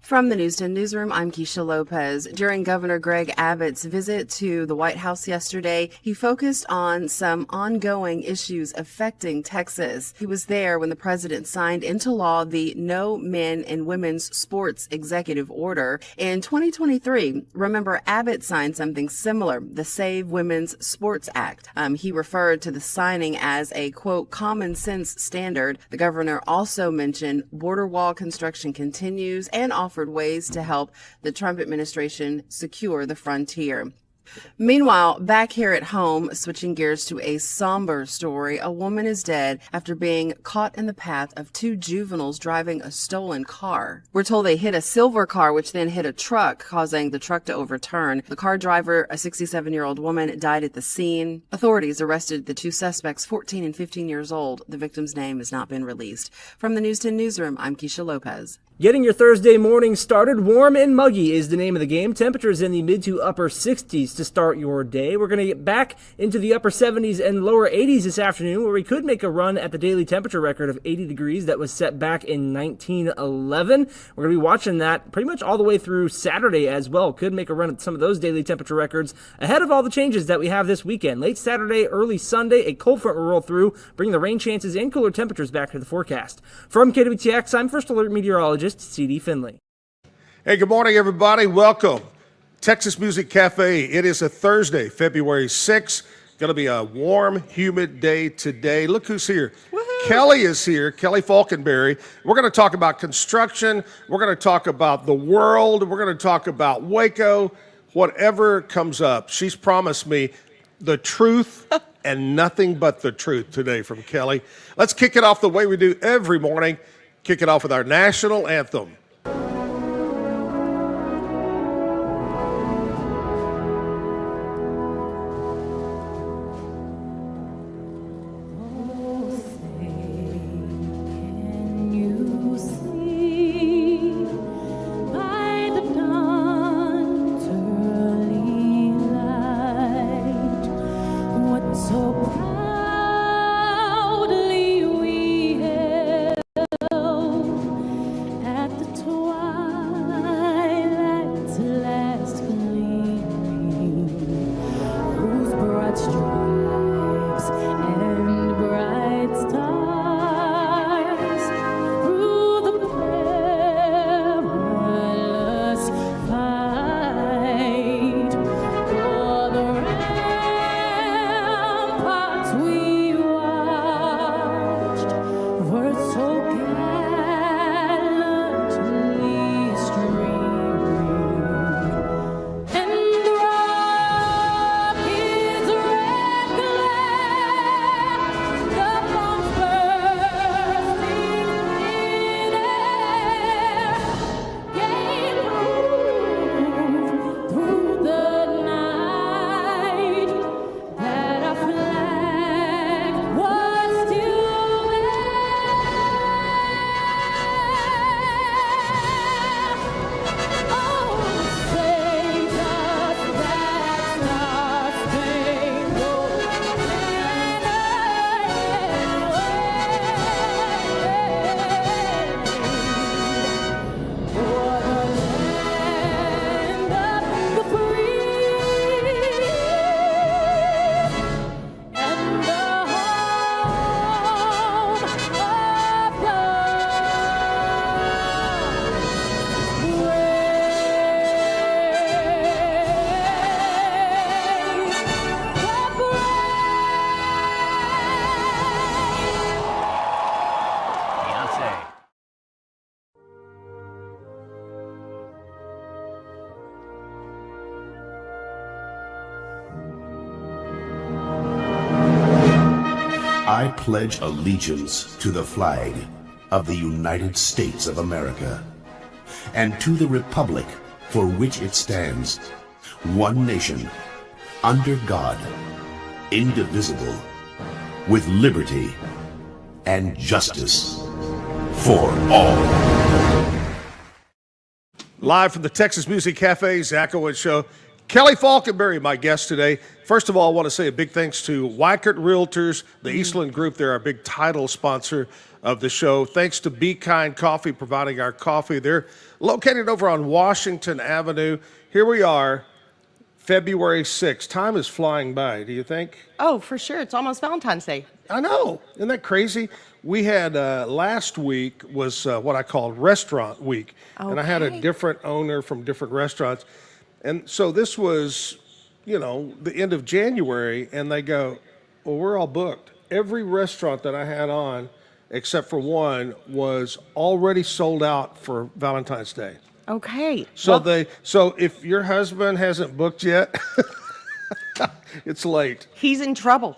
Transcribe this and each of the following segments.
From the News 10 Newsroom, I'm Keisha Lopez. During Governor Greg Abbott's visit to the White House yesterday, he focused on some ongoing issues affecting Texas. He was there when the president signed into law the No Men and Women's Sports Executive Order. In 2023, remember, Abbott signed something similar, the Save Women's Sports Act. He referred to the signing as a, quote, common sense standard. The governor also mentioned border wall construction continues and offered ways to help the Trump administration secure the frontier. Meanwhile, back here at home, switching gears to a somber story, a woman is dead after being caught in the path of two juveniles driving a stolen car. We're told they hit a silver car, which then hit a truck, causing the truck to overturn. The car driver, a 67-year-old woman, died at the scene. Authorities arrested the two suspects, 14 and 15 years old. The victim's name has not been released. From the News 10 Newsroom, I'm Keisha Lopez. Getting your Thursday morning started warm and muggy is the name of the game. Temperatures in the mid to upper 60s to start your day. We're going to get back into the upper 70s and lower 80s this afternoon, where we could make a run at the daily temperature record of 80 degrees that was set back in 1911. We're going to be watching that pretty much all the way through Saturday as well. Could make a run at some of those daily temperature records ahead of all the changes that we have this weekend. Late Saturday, early Sunday, a cold front will roll through, bringing the rain chances and cooler temperatures back to the forecast. From KWTX, I'm First Alert Meteorologist C.D. Finley. Hey, good morning, everybody. Welcome. Texas Music Cafe. It is a Thursday, February 6th. Going to be a warm, humid day today. Look who's here. Woo-hoo. Kelly is here, Kelly Falkenberry. We're going to talk about construction. We're going to talk about the world. We're going to talk about Waco. Whatever comes up. She's promised me the truth and nothing but the truth today from Kelly. Let's kick it off the way we do every morning. Kick it off with our national anthem. I pledge allegiance to the flag of the United States of America and to the republic for which it stands, one nation, under God, indivisible, with liberty and justice for all. Live from the Texas Music Cafe, Zach Owens Show. Kelly Falkenberry, my guest today. First of all, I want to say a big thanks to Weichert Realtors, the Eastland Group. They're our big title sponsor. of the show. Thanks to Be Kind Coffee providing our coffee. They're located over on Washington Avenue. Here we are, February 6th. Time is flying by, do you think? Oh, for sure. It's almost Valentine's Day. I know. Isn't that crazy? We had last week was what I called Restaurant Week. And I had a different owner from different restaurants. And so this was, the end of January, and they go, well, we're all booked. Every restaurant that I had on, except for one, was already sold out for Valentine's Day. Okay. So if your husband hasn't booked yet, it's late. He's in trouble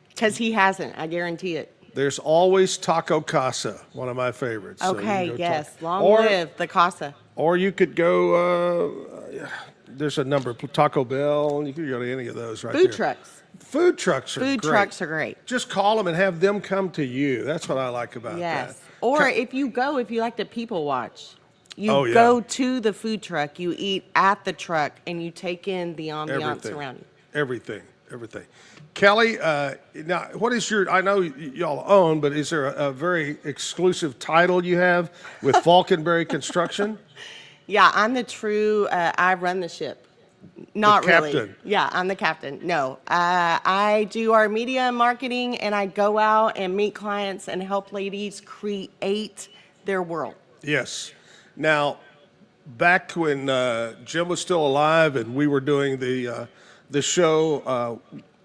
because he hasn't. I guarantee it. There's always Taco Casa, one of my favorites. So Okay. Yes. Long Or- live the Casa. Or you could go, there's a number, Taco Bell, you could go to any of those right there. Food trucks. Food trucks are Food great. trucks are great. Just call them and have them come to you. That's what I like about Yes. that. Or if you like to people watch, you Oh, yeah. go to the food truck, you eat at the truck, and you take in the ambiance Everything. around you. Everything. Kelly, now, what is I know y'all own, but is there a very exclusive title you have with Falconberry Construction? Yeah, I'm the true, I run the ship. Not really. captain. Yeah, I'm the captain. No, I do our media and marketing, and I go out and meet clients and help ladies create their world. Yes. Now, back when Jim was still alive and we were doing the show,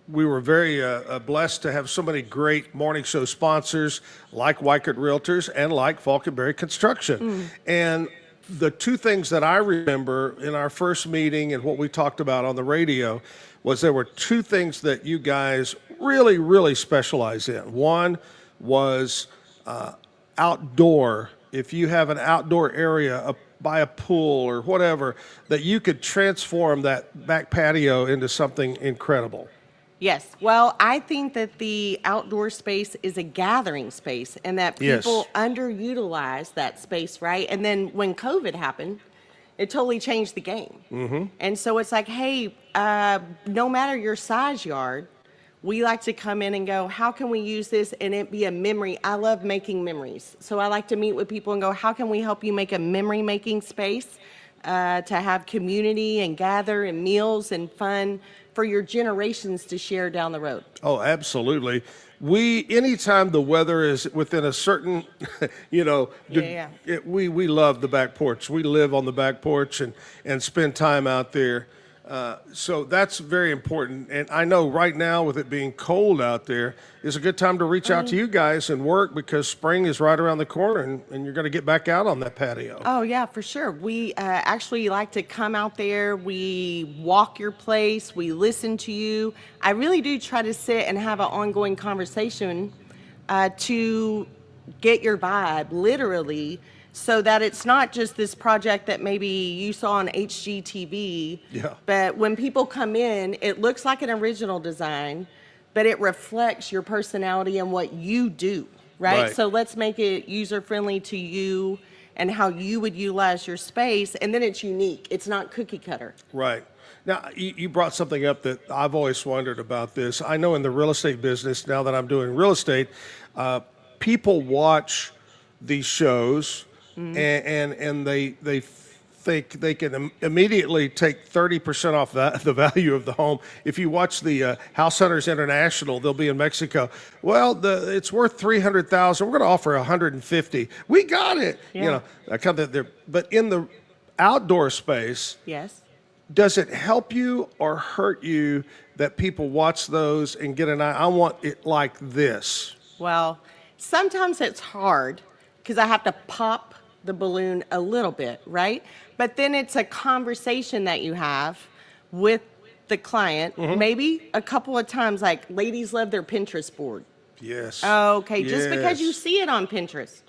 we were very blessed to have so many great morning show sponsors like Weichert Realtors and like Falconberry Construction. And the two things that I remember in our first meeting and what we talked about on the radio was there were two things that you guys really, really specialize in. One was outdoor. If you have an outdoor area by a pool or whatever, that you could transform that back patio into something incredible. Yes. Well, I think that the outdoor space is a gathering space and that people underutilize that space, right? And then when COVID happened, it totally changed the game. Mm-hmm. And so it's like, hey, no matter your size yard, we like to come in and go, how can we use this and it be a memory? I love making memories. So I like to meet with people and go, how can we help you make a memory-making space to have community and gather and meals and fun for your generations to share down the road? Oh, absolutely. Anytime the weather is within a certain, we love the back porch. We live on the back porch and spend time out there. So that's very important. And I know right now with it being cold out there, it's a good time to reach out to you guys and work because spring is right around the corner and you're going to get back out on that patio. Oh, yeah, for sure. We actually like to come out there. We walk your place. We listen to you. I really do try to sit and have an ongoing conversation to get your vibe, literally, so that it's not just this project that maybe you saw on HGTV. Yeah. But when people come in, it looks like an original design, but it reflects your personality and what you do, right? So let's make it user-friendly to you and how you would utilize your space, and then it's unique. It's not cookie cutter. Right. Now, you brought something up that I've always wondered about this. I know in the real estate business, now that I'm doing real estate, people watch these shows and they think they can immediately take 30% off the value of the home. If you watch the House Hunters International, they'll be in Mexico. Well, it's worth $300,000. We're going to offer $150,000. We got it. Yeah. But in the outdoor space, Yes. does it help you or hurt you that people watch those and get an eye? I want it like this. Well, sometimes it's hard because I have to pop the balloon a little bit, right? But then it's a conversation that you have with the client, maybe a couple of times, like ladies love their Pinterest board. Yes. Okay, just because you see it on Pinterest,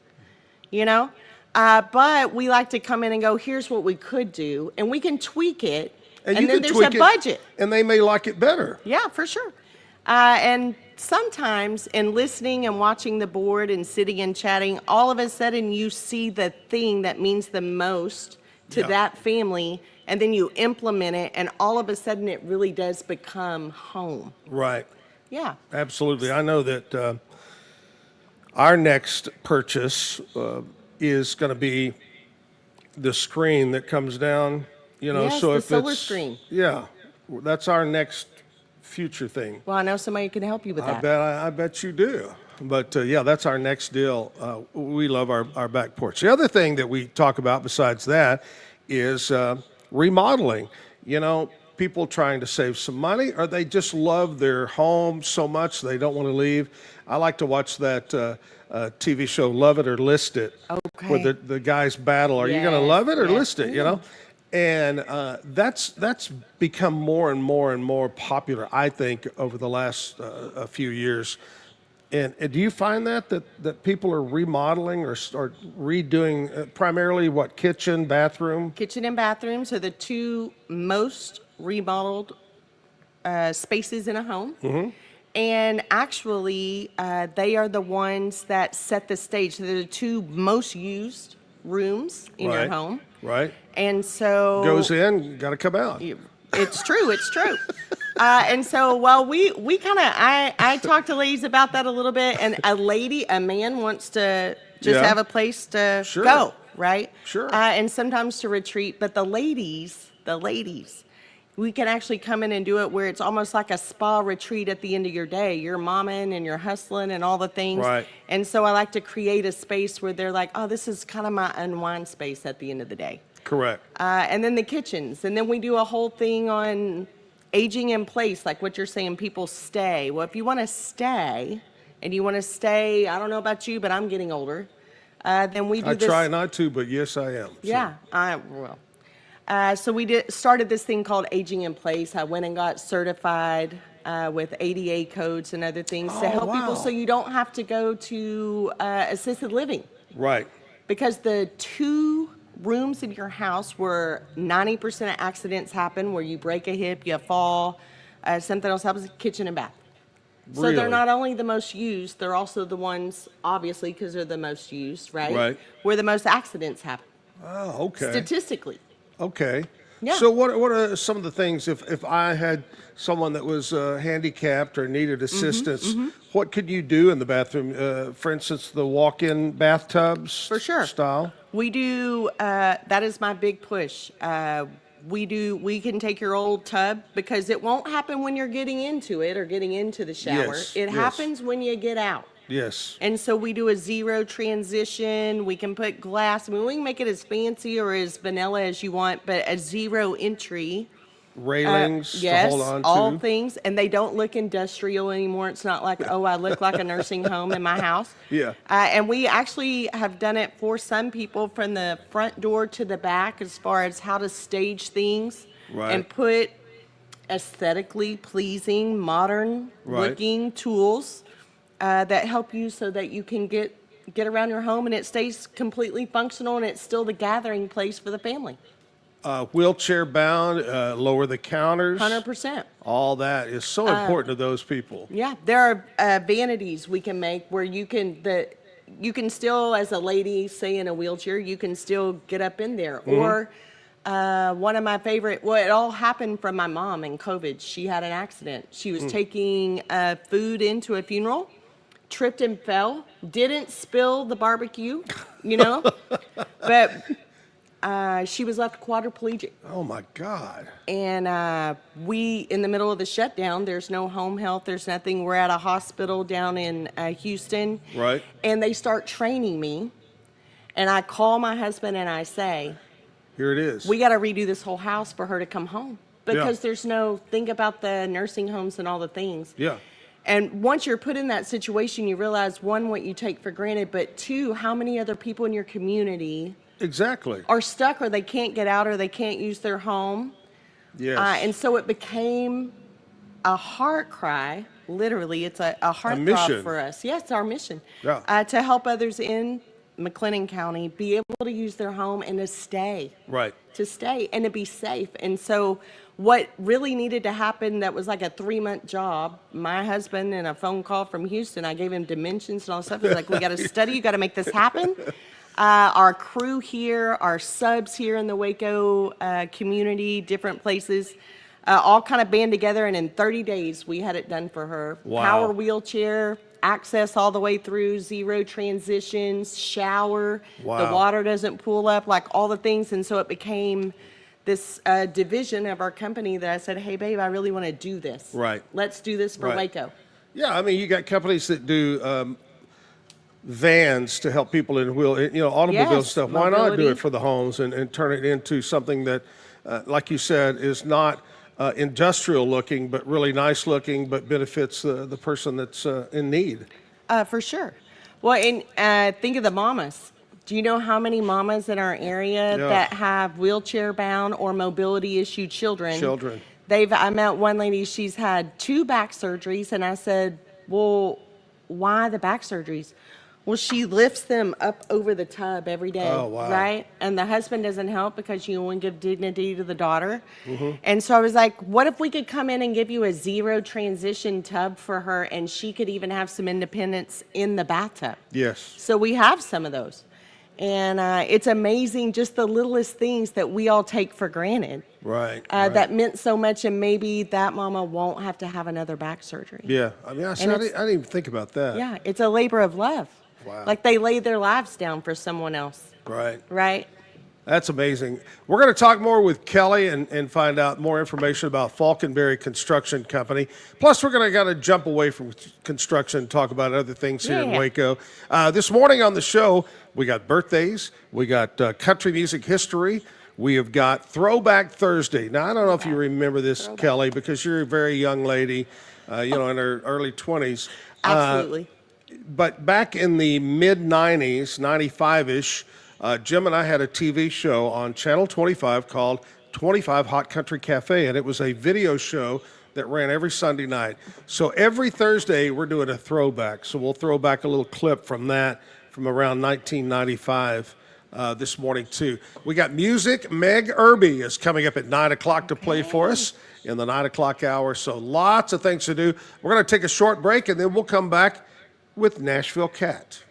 but we like to come in and go, here's what we could do, and we can tweak it, and you then can there's tweak a it, budget. and they may like it better. Yeah, for sure. And sometimes in listening and watching the board and sitting and chatting, all of a sudden you see the thing that means the most to that family, and then you implement it, and all of a sudden it really does become home. Right. Yeah. Absolutely. I know that Our next purchase is going to be the screen that comes down. You know, Yes, so the if solar it's screen. yeah, that's our next future thing. Well, I know somebody who can help you with that. I bet you do. But yeah, that's our next deal. We love our back porch. The other thing that we talk about besides that is remodeling. You know, people trying to save some money, or they just love their home so much they don't want to leave. I like to watch that TV show, Love It or List It, where Okay. the guys battle. Are you going to Yes, love it or yes. list it? You know. And that's become more and more and more popular, I think, over the last a few years. And do you find that people are remodeling or redoing primarily what, kitchen, bathroom? Kitchen and bathrooms are the two most remodeled spaces in a home. Mm-hmm. And actually, they are the ones that set the stage. They're the two most used rooms in your Right. home. Right. And so Goes in, got to come out. it's true. It's true. And so, well, we kind of, I talked to ladies about that a little bit, and a man wants to just Yeah. have a place to Sure. go, right? Sure. And sometimes to retreat. But the ladies, we can actually come in and do it where it's almost like a spa retreat at the end of your day. You're momming and you're hustling and all the things. Right. And so I like to create a space where they're like, oh, this is kind of my unwind space at the end of the day. Correct. And then the kitchens. And then we do a whole thing on aging in place, like what you're saying, people stay. Well, if you want to stay, and you want to stay, I don't know about you, but I'm getting older, then we do I this. try not to, but yes, I am. So. Yeah, I will. So we started this thing called Aging in Place. I went and got certified with ADA codes and other things to Oh, help people wow. so you don't have to go to assisted living. Right. Because the two rooms in your house where 90% of accidents happen, where you break a hip, you fall, something else happens, kitchen and bath. So Really? they're not only the most used, they're also the ones, obviously, because they're the most used, right? Right. Where the most accidents happen, Oh, okay. statistically. Okay. Yeah. So what are some of the things if I had someone that was handicapped or needed assistance, what could you do in the bathroom? For instance, the walk-in bathtubs For sure. style? We do, that is my big push. We can take your old tub because it won't happen when you're getting into it or getting into the shower. Yes, It yes. happens when you get out. Yes. And so we do a zero transition. We can put glass. I mean, we can make it as fancy or as vanilla as you want, but a zero entry. Railings Yes, to hold on to. all things. And they don't look industrial anymore. It's not like, oh, I look like a nursing home in my house. Yeah. And we actually have done it for some people from the front door to the back as far as how to stage things Right. and put aesthetically pleasing, modern looking tools that help you so that you can get around your home and it stays completely functional and it's still the gathering place for the family. Wheelchair bound, lower the counters. 100%. All that is so important to those people. Yeah, there are vanities we can make where you can still, as a lady, say in a wheelchair, you can still get up in there. Or one of my favorite, well, it all happened from my mom in COVID. She had an accident. She was taking food into a funeral, tripped and fell, didn't spill the barbecue, but she was left quadriplegic. Oh my God. And we, in the middle of the shutdown, there's no home health, there's nothing. We're at a hospital down in Houston. Right. And they start training me. And I call my husband and I say, Here it is. we got to redo this whole house for her to come home. Because Yeah. there's no, think about the nursing homes and all the things. Yeah. And once you're put in that situation, you realize, one, what you take for granted, but two, how many other people in your community Exactly. are stuck or they can't get out or they can't use their home. Yes. And so it became a heart cry. Literally, it's a heart throb mission. for us. Yes, it's our mission. Yeah. To help others in McLennan County be able to use their home and to stay. Right. To stay and to be safe. And so what really needed to happen, that was like a 3-month job, my husband and a phone call from Houston, I gave him dimensions and all that stuff. He's like, we got to study, you got to make this happen. Our crew here, our subs here in the Waco community, different places, all kind of band together, and in 30 days we had it done for her. Wow. Power wheelchair, access all the way through, zero transitions, shower. Wow. The water doesn't pool up, like all the things. And so it became this division of our company that I said, hey, babe, I really want to do this. Right. Let's do this for Right. Waco. Yeah, I mean, you got companies that do vans to help people in automobile Yes, stuff. Why not do mobility. it for the homes and turn it into something that, like you said, is not industrial looking, but really nice looking, but benefits the person that's in need. For sure. Well, and think of the mamas. Do you know how many mamas in our area Yeah. that have wheelchair bound or mobility issue children? Children. I met one lady, she's had 2 back surgeries, and I said, well, why the back surgeries? Well, she lifts them up over the tub every day, Oh, wow. right? And the husband doesn't help because you want to give dignity to the daughter. Mm-hmm. And so I was like, what if we could come in and give you a zero transition tub for her, and she could even have some independence in the bathtub? Yes. So we have some of those. And it's amazing just the littlest things that we all take for granted. Right. That meant so much, and maybe that mama won't have to have another back surgery. Yeah. I mean, I didn't even think about that. Yeah, it's a labor of love. Wow. Like they laid their lives down for someone else, Right. right? That's amazing. We're going to talk more with Kelly and find out more information about Falconberry Construction Company. Plus, we're going to kind of jump away from construction and talk about other things here in Yeah. Waco. This morning on the show, we got birthdays, we got country music history, we have got Throwback Thursday. Now, I don't know if you remember this, Kelly, because you're a very young lady, in her early 20s. Absolutely. But back in the mid-90s, 95-ish, Jim and I had a TV show on Channel 25 called 25 Hot Country Cafe, and it was a video show that ran every Sunday night. So every Thursday, we're doing a throwback. So we'll throw back a little clip from that from around 1995 this morning, too. We got music. Meg Irby is coming up at 9 o'clock to play for us in the 9 o'clock hour. So lots of things to do. We're going to take a short break, and then we'll come back with Nashville Cat.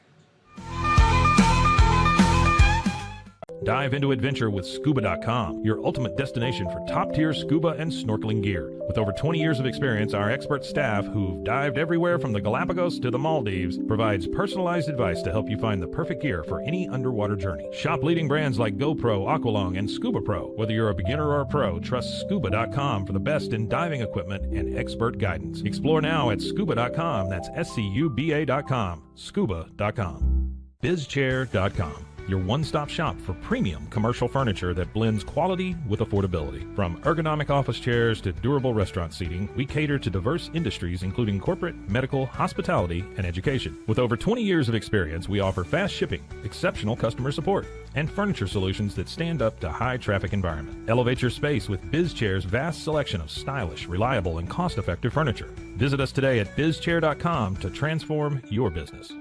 Dive into adventure with Scuba.com, your ultimate destination for top-tier scuba and snorkeling gear. With over 20 years of experience, our expert staff, who've dived everywhere from the Galapagos to the Maldives, provides personalized advice to help you find the perfect gear for any underwater journey. Shop leading brands like GoPro, Aqualung, and Scuba Pro. Whether you're a beginner or a pro, trust Scuba.com for the best in diving equipment and expert guidance. Explore now at Scuba.com. That's SCUBA.com. Scuba.com. BizChair.com. Your one-stop shop for premium commercial furniture that blends quality with affordability. From ergonomic office chairs to durable restaurant seating, we cater to diverse industries including corporate, medical, hospitality, and education. With over 20 years of experience, we offer fast shipping, exceptional customer support, and furniture solutions that stand up to high-traffic environment. Elevate your space with BizChair's vast selection of stylish, reliable, and cost-effective furniture. Visit us today at BizChair.com to transform your business.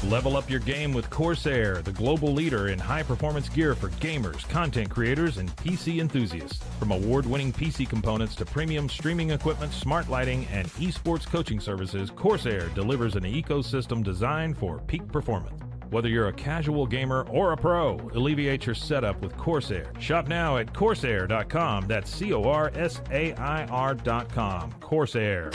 Level up your game with Corsair, the global leader in high-performance gear for gamers, content creators, and PC enthusiasts. From award-winning PC components to premium streaming equipment, smart lighting, and esports coaching services, Corsair delivers an ecosystem designed for peak performance. Whether you're a casual gamer or a pro, alleviate your setup with Corsair. Shop now at Corsair.com. That's Corsair.com. Corsair.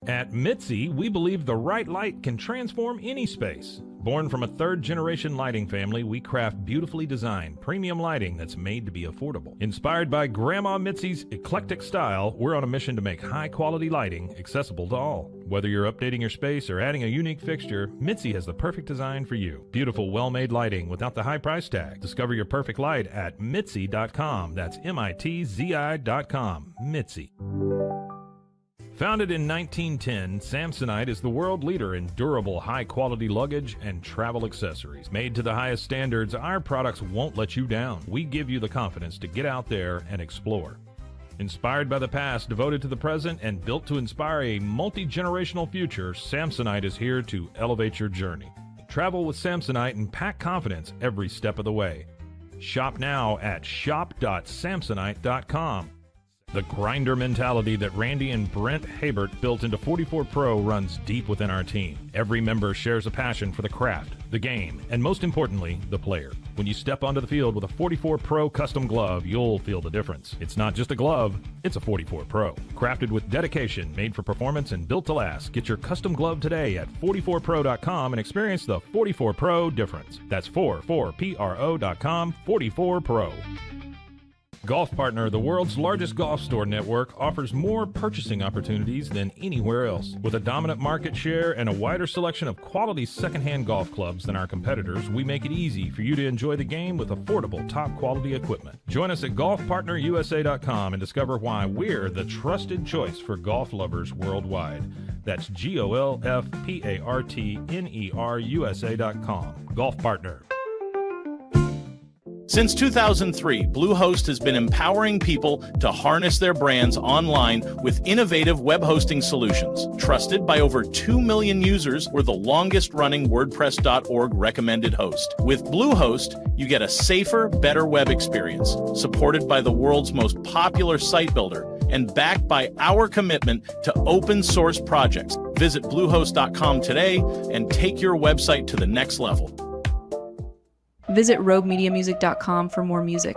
At Mitzi, we believe the right light can transform any space. Born from a third-generation lighting family, we craft beautifully designed, premium lighting that's made to be affordable. Inspired by Grandma Mitzi's eclectic style, we're on a mission to make high-quality lighting accessible to all. Whether you're updating your space or adding a unique fixture, Mitzi has the perfect design for you. Beautiful, well-made lighting without the high price tag. Discover your perfect light at Mitzi.com. That's MITZI.com. Mitzi. Founded in 1910, Samsonite is the world leader in durable, high-quality luggage and travel accessories. Made to the highest standards, our products won't let you down. We give you the confidence to get out there and explore. Inspired by the past, devoted to the present, and built to inspire a multi-generational future, Samsonite is here to elevate your journey. Travel with Samsonite and pack confidence every step of the way. Shop now at shop.samsonite.com. The grinder mentality that Randy and Brent Habert built into 44 Pro runs deep within our team. Every member shares a passion for the craft, the game, and most importantly, the player. When you step onto the field with a 44 Pro custom glove, you'll feel the difference. It's not just a glove, it's a 44 Pro. Crafted with dedication, made for performance, and built to last. Get your custom glove today at 44pro.com and experience the 44 Pro difference. That's 44pro.com, 44 Pro. Golf Partner, the world's largest golf store network, offers more purchasing opportunities than anywhere else. With a dominant market share and a wider selection of quality secondhand golf clubs than our competitors, we make it easy for you to enjoy the game with affordable, top-quality equipment. Join us at golfpartnerusa.com and discover why we're the trusted choice for golf lovers worldwide. That's GOLFPARTNERUSA.com. Golf Partner. Since 2003, Bluehost has been empowering people to harness their brands online with innovative web hosting solutions. Trusted by over 2 million users, we're the longest-running WordPress.org recommended host. With Bluehost, you get a safer, better web experience, supported by the world's most popular site builder, and backed by our commitment to open-source projects. Visit Bluehost.com today and take your website to the next level. Visit roguemediamusic.com for more music.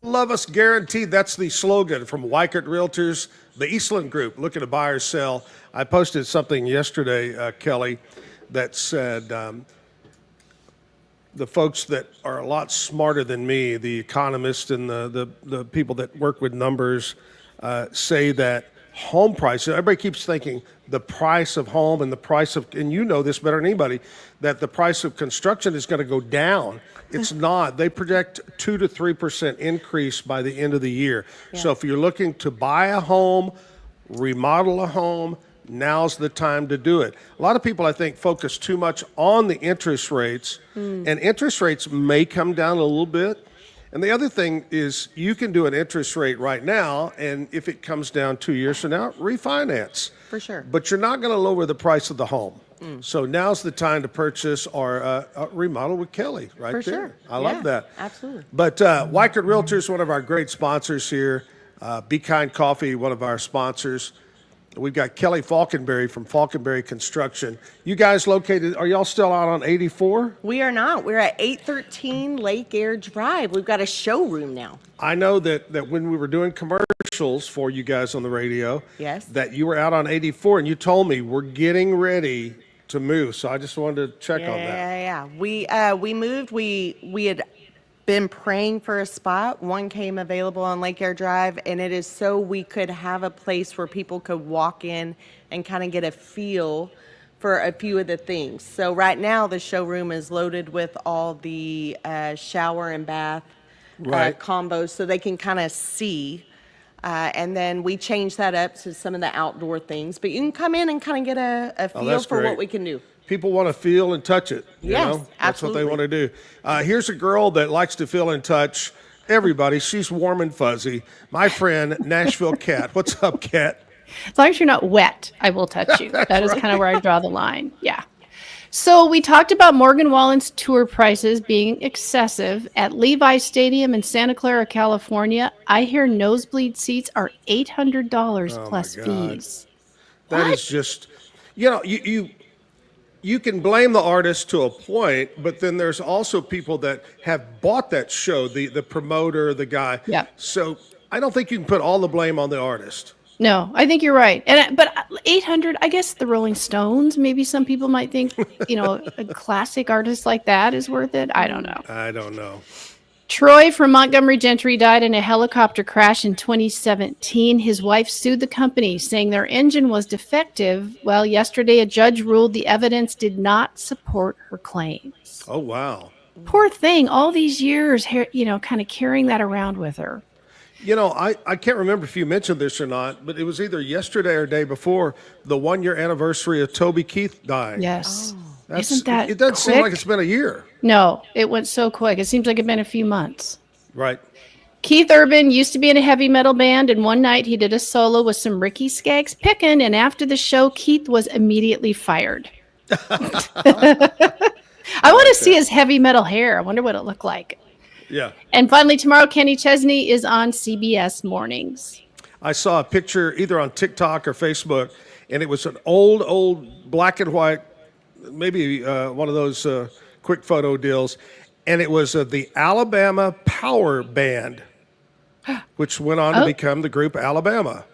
Love us guaranteed. That's the slogan from Weichert Realtors, the Eastland Group, looking to buy or sell. I posted something yesterday, Kelly, that said the folks that are a lot smarter than me, the economists and the people that work with numbers, say that home prices, everybody keeps thinking the price of home and the price of, and you know this better than anybody, that the price of construction is going to go down. It's not. They project 2 to 3% increase by the end of the year. Yeah. So if you're looking to buy a home, remodel a home, now's the time to do it. A lot of people, I think, focus too much on the interest rates, and interest rates may come down a little bit. And the other thing is you can do an interest rate right now, and if it comes down 2 years from now, refinance. For sure. But you're not going to lower the price of the home. So now's the time to purchase or remodel with Kelly right For there. sure. I love that. Absolutely. But Weichert Realtors, one of our great sponsors here. Be Kind Coffee, one of our sponsors. We've got Kelly Falkenberry from Falkenberry Construction. You guys located, are y'all still out on 84? We are not. We're at 813 Lake Air Drive. We've got a showroom now. I know that when we were doing commercials for you guys on the radio, yes, that you were out on 84, and you told me we're getting ready to move. So I just wanted to check on that. Yeah. We moved. We had been praying for a spot. One came available on Lake Air Drive, and it is so we could have a place where people could walk in and kind of get a feel for a few of the things. So right now the showroom is loaded with all the shower and bath combos, so they can kind of see. And then we change that up to some of the outdoor things. But you can come in and kind of get a feel for what we can do. People want to feel and touch it. You yes, know? That's absolutely. what they want to do. Here's a girl that likes to feel and touch everybody. She's warm and fuzzy. My friend, Nashville Cat. What's up, Cat? As long as you're not wet, I will touch you. That is kind of where I draw the line. Yeah. So we talked about Morgan Wallen's tour prices being excessive. At Levi's Stadium in Santa Clara, California, I hear nosebleed seats are $800 plus fees. That is just, you know, you can blame the artist to a point, but then there's also people that have bought that show, the promoter, the guy. Yeah. So I don't think you can put all the blame on the artist. No, I think you're right. But 800, I guess the Rolling Stones, maybe some people might think, you know, a classic artist like that is worth it. I don't know. I don't know. Troy from Montgomery Gentry died in a helicopter crash in 2017. His wife sued the company, saying their engine was defective. Well, yesterday a judge ruled the evidence did not support her claims. Oh, wow. Poor thing. All these years, you know, kind of carrying that around with her. You know, I can't remember if you mentioned this or not, but it was either yesterday or day before the 1 year anniversary of Toby Keith dying. Yes. Isn't that It doesn't quick? seem like it's been a year. No, it went so quick. It seems like it's been a few months. Right. Keith Urban used to be in a heavy metal band, and one night he did a solo with some Ricky Skaggs Pickin', and after the show, Keith was immediately fired. I want to see his heavy metal hair. I wonder what it looked like. Yeah. And finally, tomorrow, Kenny Chesney is on CBS Mornings. I saw a picture either on TikTok or Facebook, and it was an old black and white, maybe one of those quick photo deals, and it was the Alabama Power Band, which went on to become the group Alabama.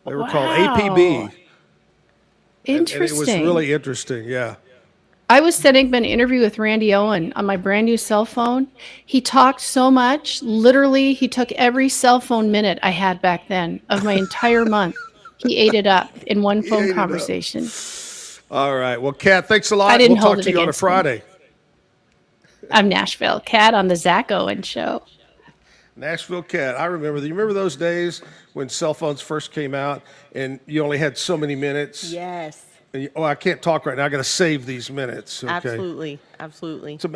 They were called APB. Interesting. And it was really interesting, yeah. I was setting up an interview with Randy Owen on my brand new cell phone. He talked so much. Literally, he took every cell phone minute I had back then of my entire month. He ate it up in one phone conversation. All right. Well, Kat, thanks a lot. I didn't We'll hold talk it to you on a against him. Friday. I'm Nashville. Kat on the Zach Owen Show. Nashville Cat. I remember. You remember those days when cell phones first came out and you only had so many minutes? Yes. And you, I can't talk right now. I got to save these minutes. Okay? Absolutely. Absolutely. So,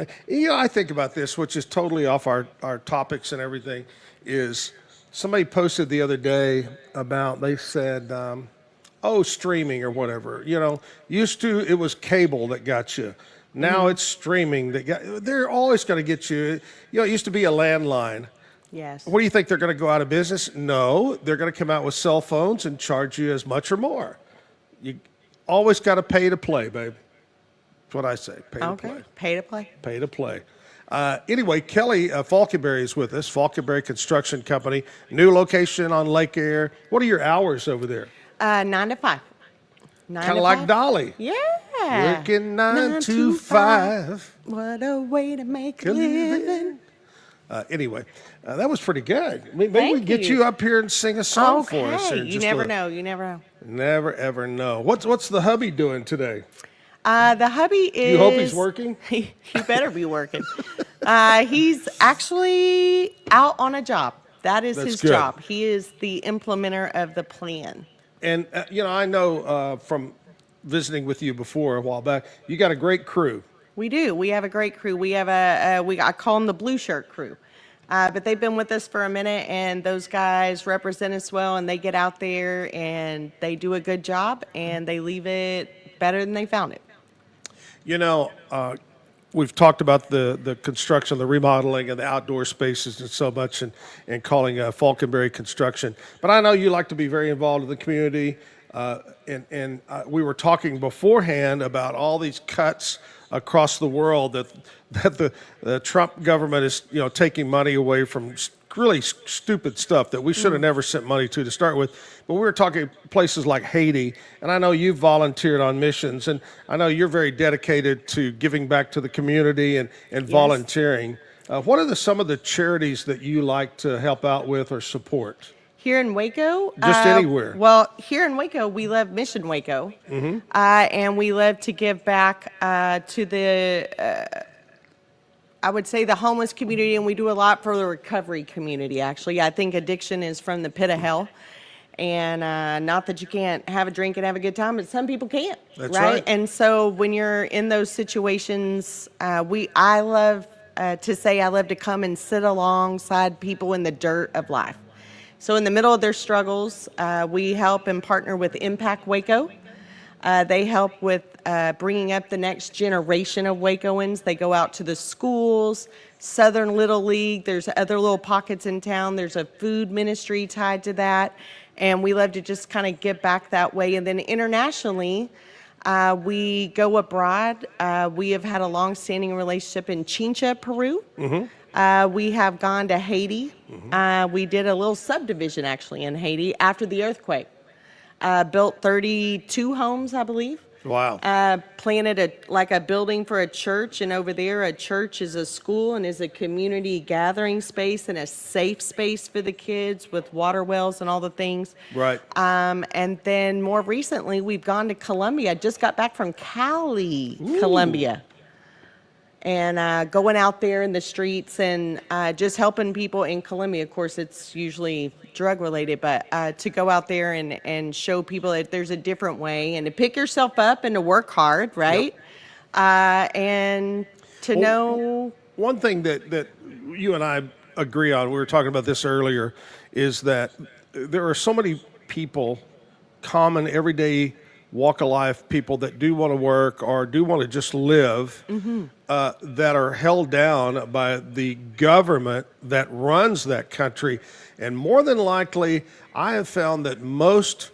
I think about this, which is totally off our topics and everything, is somebody posted the other day about, they said, streaming or whatever. Used to, it was cable that got you. Now it's streaming that they're always going to get you. It used to be a landline. Yes. What do you think, they're going to go out of business? No, they're going to come out with cell phones and charge you as much or more. You always got to pay to play, babe. That's what I say. Pay to play. Pay to play. Pay to play. Anyway, Kelly Falkenberry is with us, Falkenberry Construction Company, new location on Lake Air. What are your hours over there? 9 to 5. Kind of like Dolly. Yeah. Working 9 to 5. What a way to make a living. Anyway, that was pretty good. Maybe we Thank get you. you up here and sing a song for us. Okay. Here in You just never a- know. You never know. Never ever know. What's the hubby doing today? The hubby is. You hope he's working? He better be working. He's actually out on a job. That's his good. job. He is the implementer of the plan. And I know from visiting with you before a while back, you got a great crew. We do. We have a great crew. We have I call them the blue shirt crew. But they've been with us for a minute, and those guys represent us well, and they get out there and they do a good job, and they leave it better than they found it. We've talked about the construction, the remodeling, and the outdoor spaces and so much, and calling Falkenberry Construction. But I know you like to be very involved in the community, and we were talking beforehand about all these cuts across the world that the Trump government is taking money away from really stupid stuff that we should have never sent money to start with. But we were talking places like Haiti, and I know you've volunteered on missions, and I know you're very dedicated to giving back to the community and volunteering. What are some of the charities that you like to help out with or support? Here in Waco? Just anywhere. Well, here in Waco, we love Mission Waco. And we love to give back to the, I would say, the homeless community, and we do a lot for the recovery community, actually. I think addiction is from the pit of hell. And not that you can't have a drink and have a good time, but some people can't. That's right. And so when you're in those situations, I love to say I love to come and sit alongside people in the dirt of life. So in the middle of their struggles, we help and partner with Impact Waco. They help with bringing up the next generation of Wacoans. They go out to the schools, Southern Little League. There's other little pockets in town. There's a food ministry tied to that. And we love to just kind of give back that way. And then internationally, we go abroad. We have had a long-standing relationship in Chincha, Peru. We have gone to Haiti. We did a little subdivision, actually, in Haiti after the earthquake. Built 32 homes, I believe. Wow. Planted a building for a church, and over there a church is a school and is a community gathering space and a safe space for the kids with water wells and all the things. Right. And then more recently, we've gone to Colombia. Just got back from Cali, Colombia. And going out there in the streets and just helping people in Colombia. Of course, it's usually drug related, but to go out there and show people that there's a different way and to pick yourself up and to work hard, right? And to know. One thing that you and I agree on, we were talking about this earlier, is that there are so many people, common everyday walk of life people that do want to work or do want to just live that are held down by the government that runs that country. And more than likely, I have found that most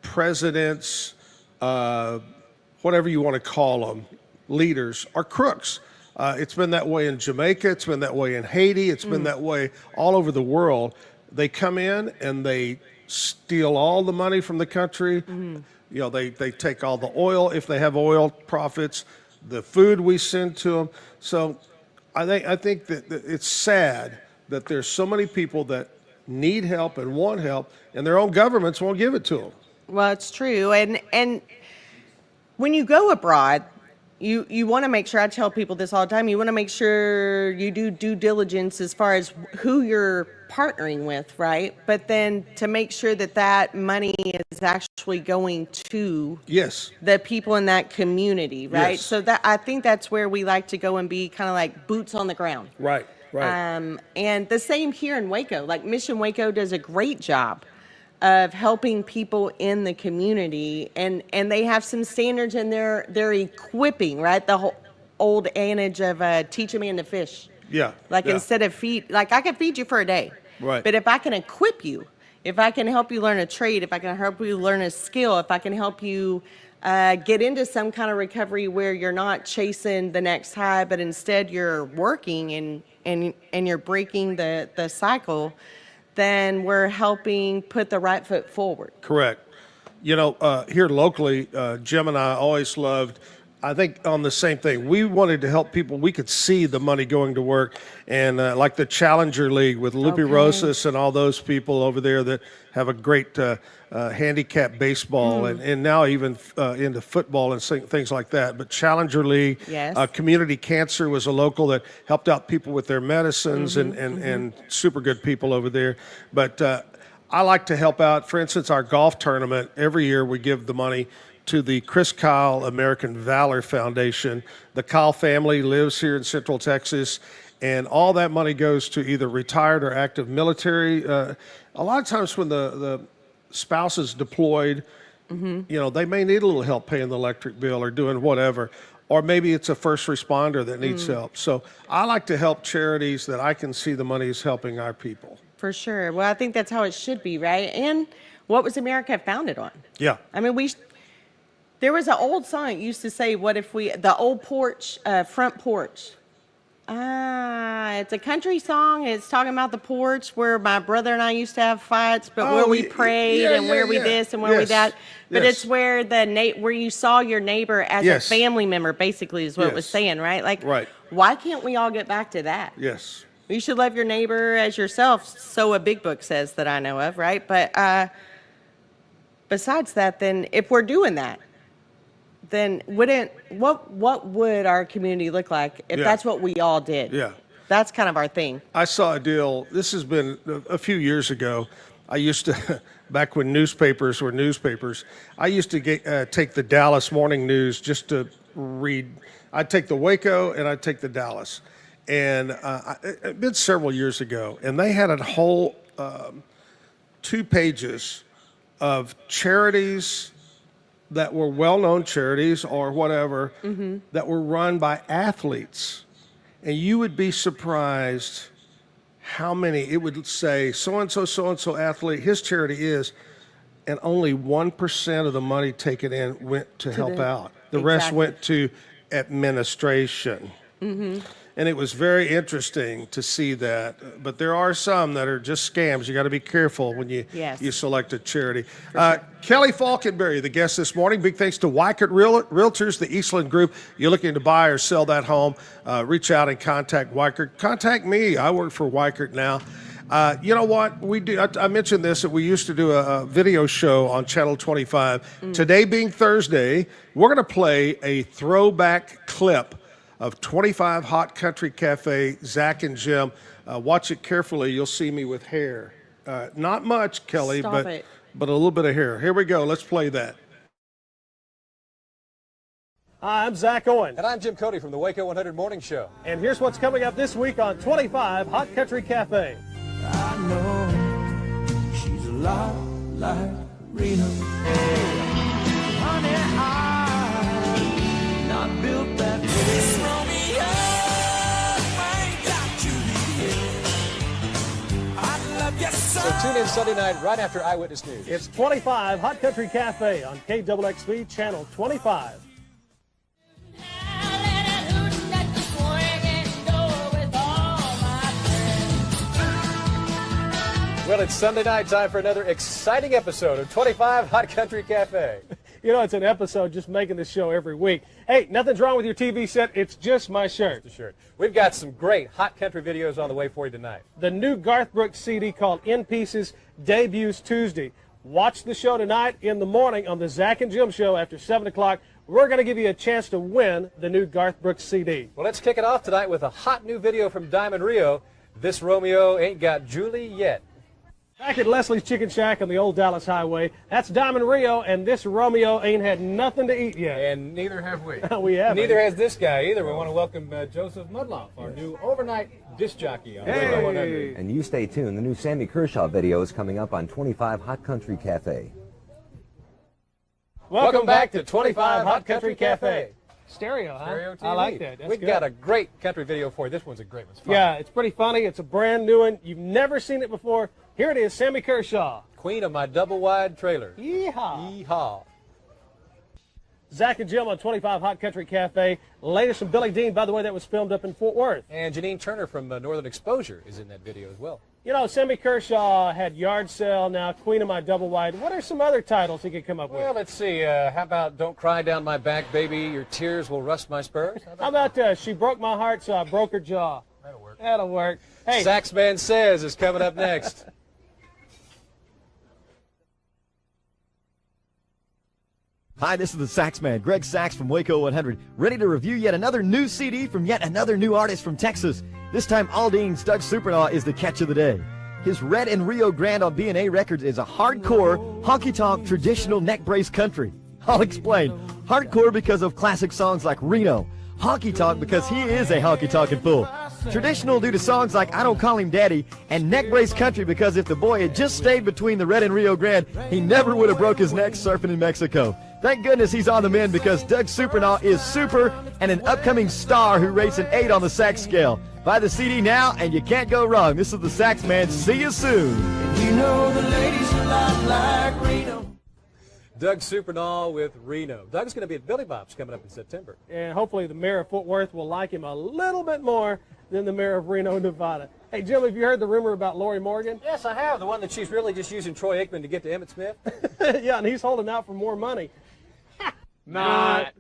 presidents, whatever you want to call them, leaders, are crooks. It's been that way in Jamaica. It's been that way in Haiti. It's been that way all over the world. They come in and they steal all the money from the country. You know, they take all the oil, if they have oil profits, the food we send to them. So I think that it's sad that there's so many people that need help and want help, and their own governments won't give it to them. Well, it's true. And when you go abroad, you want to make sure, I tell people this all the time, you want to make sure you do due diligence as far as who you're partnering with, right? But then to make sure that that money is actually going to the people in that community, right? Yes. So that, I think that's where we like to go and be kind of like boots on the ground. Right. And the same here in Waco. Like Mission Waco does a great job of helping people in the community, and they have some standards in their equipping, right? The whole old adage of teach a man to fish. Yeah. Like yeah. instead of like I can feed you for a day. Right. But if I can equip you, if I can help you learn a trade, if I can help you learn a skill, if I can help you get into some kind of recovery where you're not chasing the next high, but instead you're working and you're breaking the cycle, then we're helping put the right foot forward. Correct. You know, here locally, Jim and I always loved, I think, on the same thing. We wanted to help people. We could see the money going to work. And like the Challenger League with Lupe Rosas and all those people over there that have a great handicap baseball and now even into football and things like that. But Challenger League, Community Cancer was a local that helped out people with their medicines and super good people over there. But I like to help out. For instance, our golf tournament, every year we give the money to the Chris Kyle American Valor Foundation. The Kyle family lives here in Central Texas, and all that money goes to either retired or active military. A lot of times when the spouse is deployed, you know, they may need a little help paying the electric bill or doing whatever, or maybe it's a first responder that needs help. So I like to help charities that I can see the money is helping our people. For sure. Well, I think that's how it should be, right? And what was America founded on? Yeah. I mean, there was an old song that used to say, what if the old porch, front porch. It's a country song. It's talking about the porch where my brother and I used to have fights, but where we prayed and where we this and where we that. But it's where where you saw your neighbor as a family member, basically, is what it was saying, right? Like, why can't we all get back to that? Yes. You should love your neighbor as yourself, so a big book says that I know of, right? But besides that, then if we're doing that, then what would our community look like if that's what we all did? Yeah. That's kind of our thing. I saw a deal, this has been a few years ago. I used to, back when newspapers were newspapers, I used to take the Dallas Morning News just to read. I'd take the Waco and I'd take the Dallas. And it'd been several years ago, and they had a whole 2 pages of charities that were well-known charities or whatever that were run by athletes. And you would be surprised how many, it would say, so-and-so athlete, his charity is, and only 1% of the money taken in went to help out. The rest went to administration. And it was very interesting to see that. But there are some that are just scams. You got to be careful when you select a charity. Kelly Falkenberry, the guest this morning. Big thanks to Weikert Realtors, the Eastland Group. You're looking to buy or sell that home, reach out and contact Weikert. Contact me. I work for Weikert now. You know what? We do. I mentioned this, that we used to do a video show on Channel 25. Today being Thursday, we're going to play a throwback clip of 25 Hot Country Cafe, Zach and Jim. Watch it carefully. You'll see me with hair. Not much, Kelly, but a little bit of hair. Here we go. Let's play that. Hi, I'm Zach Owen. And I'm Jim Cody from the Waco 100 Morning Show. And here's what's coming up this week on 25 Hot Country Cafe. I know she's a lot like Rena. So tune in Sunday night right after Eyewitness News. It's 25 Hot Country Cafe on KXXV Channel 25. Well, it's Sunday night, time for another exciting episode of 25 Hot Country Cafe. You know, it's an episode just making this show every week. Hey, nothing's wrong with your TV set. It's just my shirt. The shirt. We've got some great hot country videos on the way for you tonight. The new Garth Brooks CD called In Pieces debuts Tuesday. Watch the show tonight in the morning on the Zach and Jim Show after 7 o'clock. We're going to give you a chance to win the new Garth Brooks CD. Well, let's kick it off tonight with a hot new video from Diamond Rio. This Romeo ain't got Julie yet. Back at Leslie's Chicken Shack on the old Dallas Highway, that's Diamond Rio, and this Romeo ain't had nothing to eat yet. And neither have we. We haven't. Neither has this guy either. We want to welcome Joseph Mudloff, our new overnight disc jockey on Waco 100. And you stay tuned. The new Sammy Kershaw video is coming up on 25 Hot Country Cafe. Welcome back to 25 Hot Country Cafe. Stereo, huh? Stereo TV. I like that. That's We've good. got a great country video for you. This one's a great one. It's fun. Yeah, it's pretty funny. It's a brand new one. You've never seen it before. Here it is, Sammy Kershaw. Queen of my double-wide trailer. Yeehaw. Yeehaw. Zach and Jim on 25 Hot Country Cafe. Latest from Billy Dean, by the way, that was filmed up in Fort Worth. And Janine Turner from Northern Exposure is in that video as well. You know, Sammy Kershaw had Yard Sale, now Queen of My Double Wide. What are some other titles he could come up with? Well, let's see. How about Don't Cry Down My Back, Baby, Your Tears Will Rust My Spurs? How about She Broke My Heart, So I Broke Her Jaw? That'll work. That'll work. Hey. Saxman Says is coming up next. Hi, this is the Saxman, Greg Sax from Waco 100, ready to review yet another new CD from yet another new artist from Texas. This time, Aldean's Doug Supernaw is the catch of the day. His Red and Rio Grande on B&A Records is a hardcore, honky-tonk, traditional neck brace country. I'll explain. Hardcore because of classic songs like Reno. Honky-tonk because he is a honky-tonkin' fool. Traditional due to songs like I Don't Call Him Daddy, and neck brace country because if the boy had just stayed between the Red and Rio Grande, he never would have broke his neck surfing in Mexico. Thank goodness he's on the mend because Doug Supernaw is super and an upcoming star who rates an 8 on the sax scale. Buy the CD now and you can't go wrong. This is the Saxman. See you soon. You know the ladies a lot like Reno. Doug Supernaw with Reno. Doug's going to be at Billy Bob's coming up in September. And hopefully the mayor of Fort Worth will like him a little bit more than the mayor of Reno, Nevada. Hey, Jim, have you heard the rumor about Lori Morgan? Yes, I have. The one that she's really just using Troy Aikman to get to Emmitt Smith. Yeah, and he's holding out for more money. Not.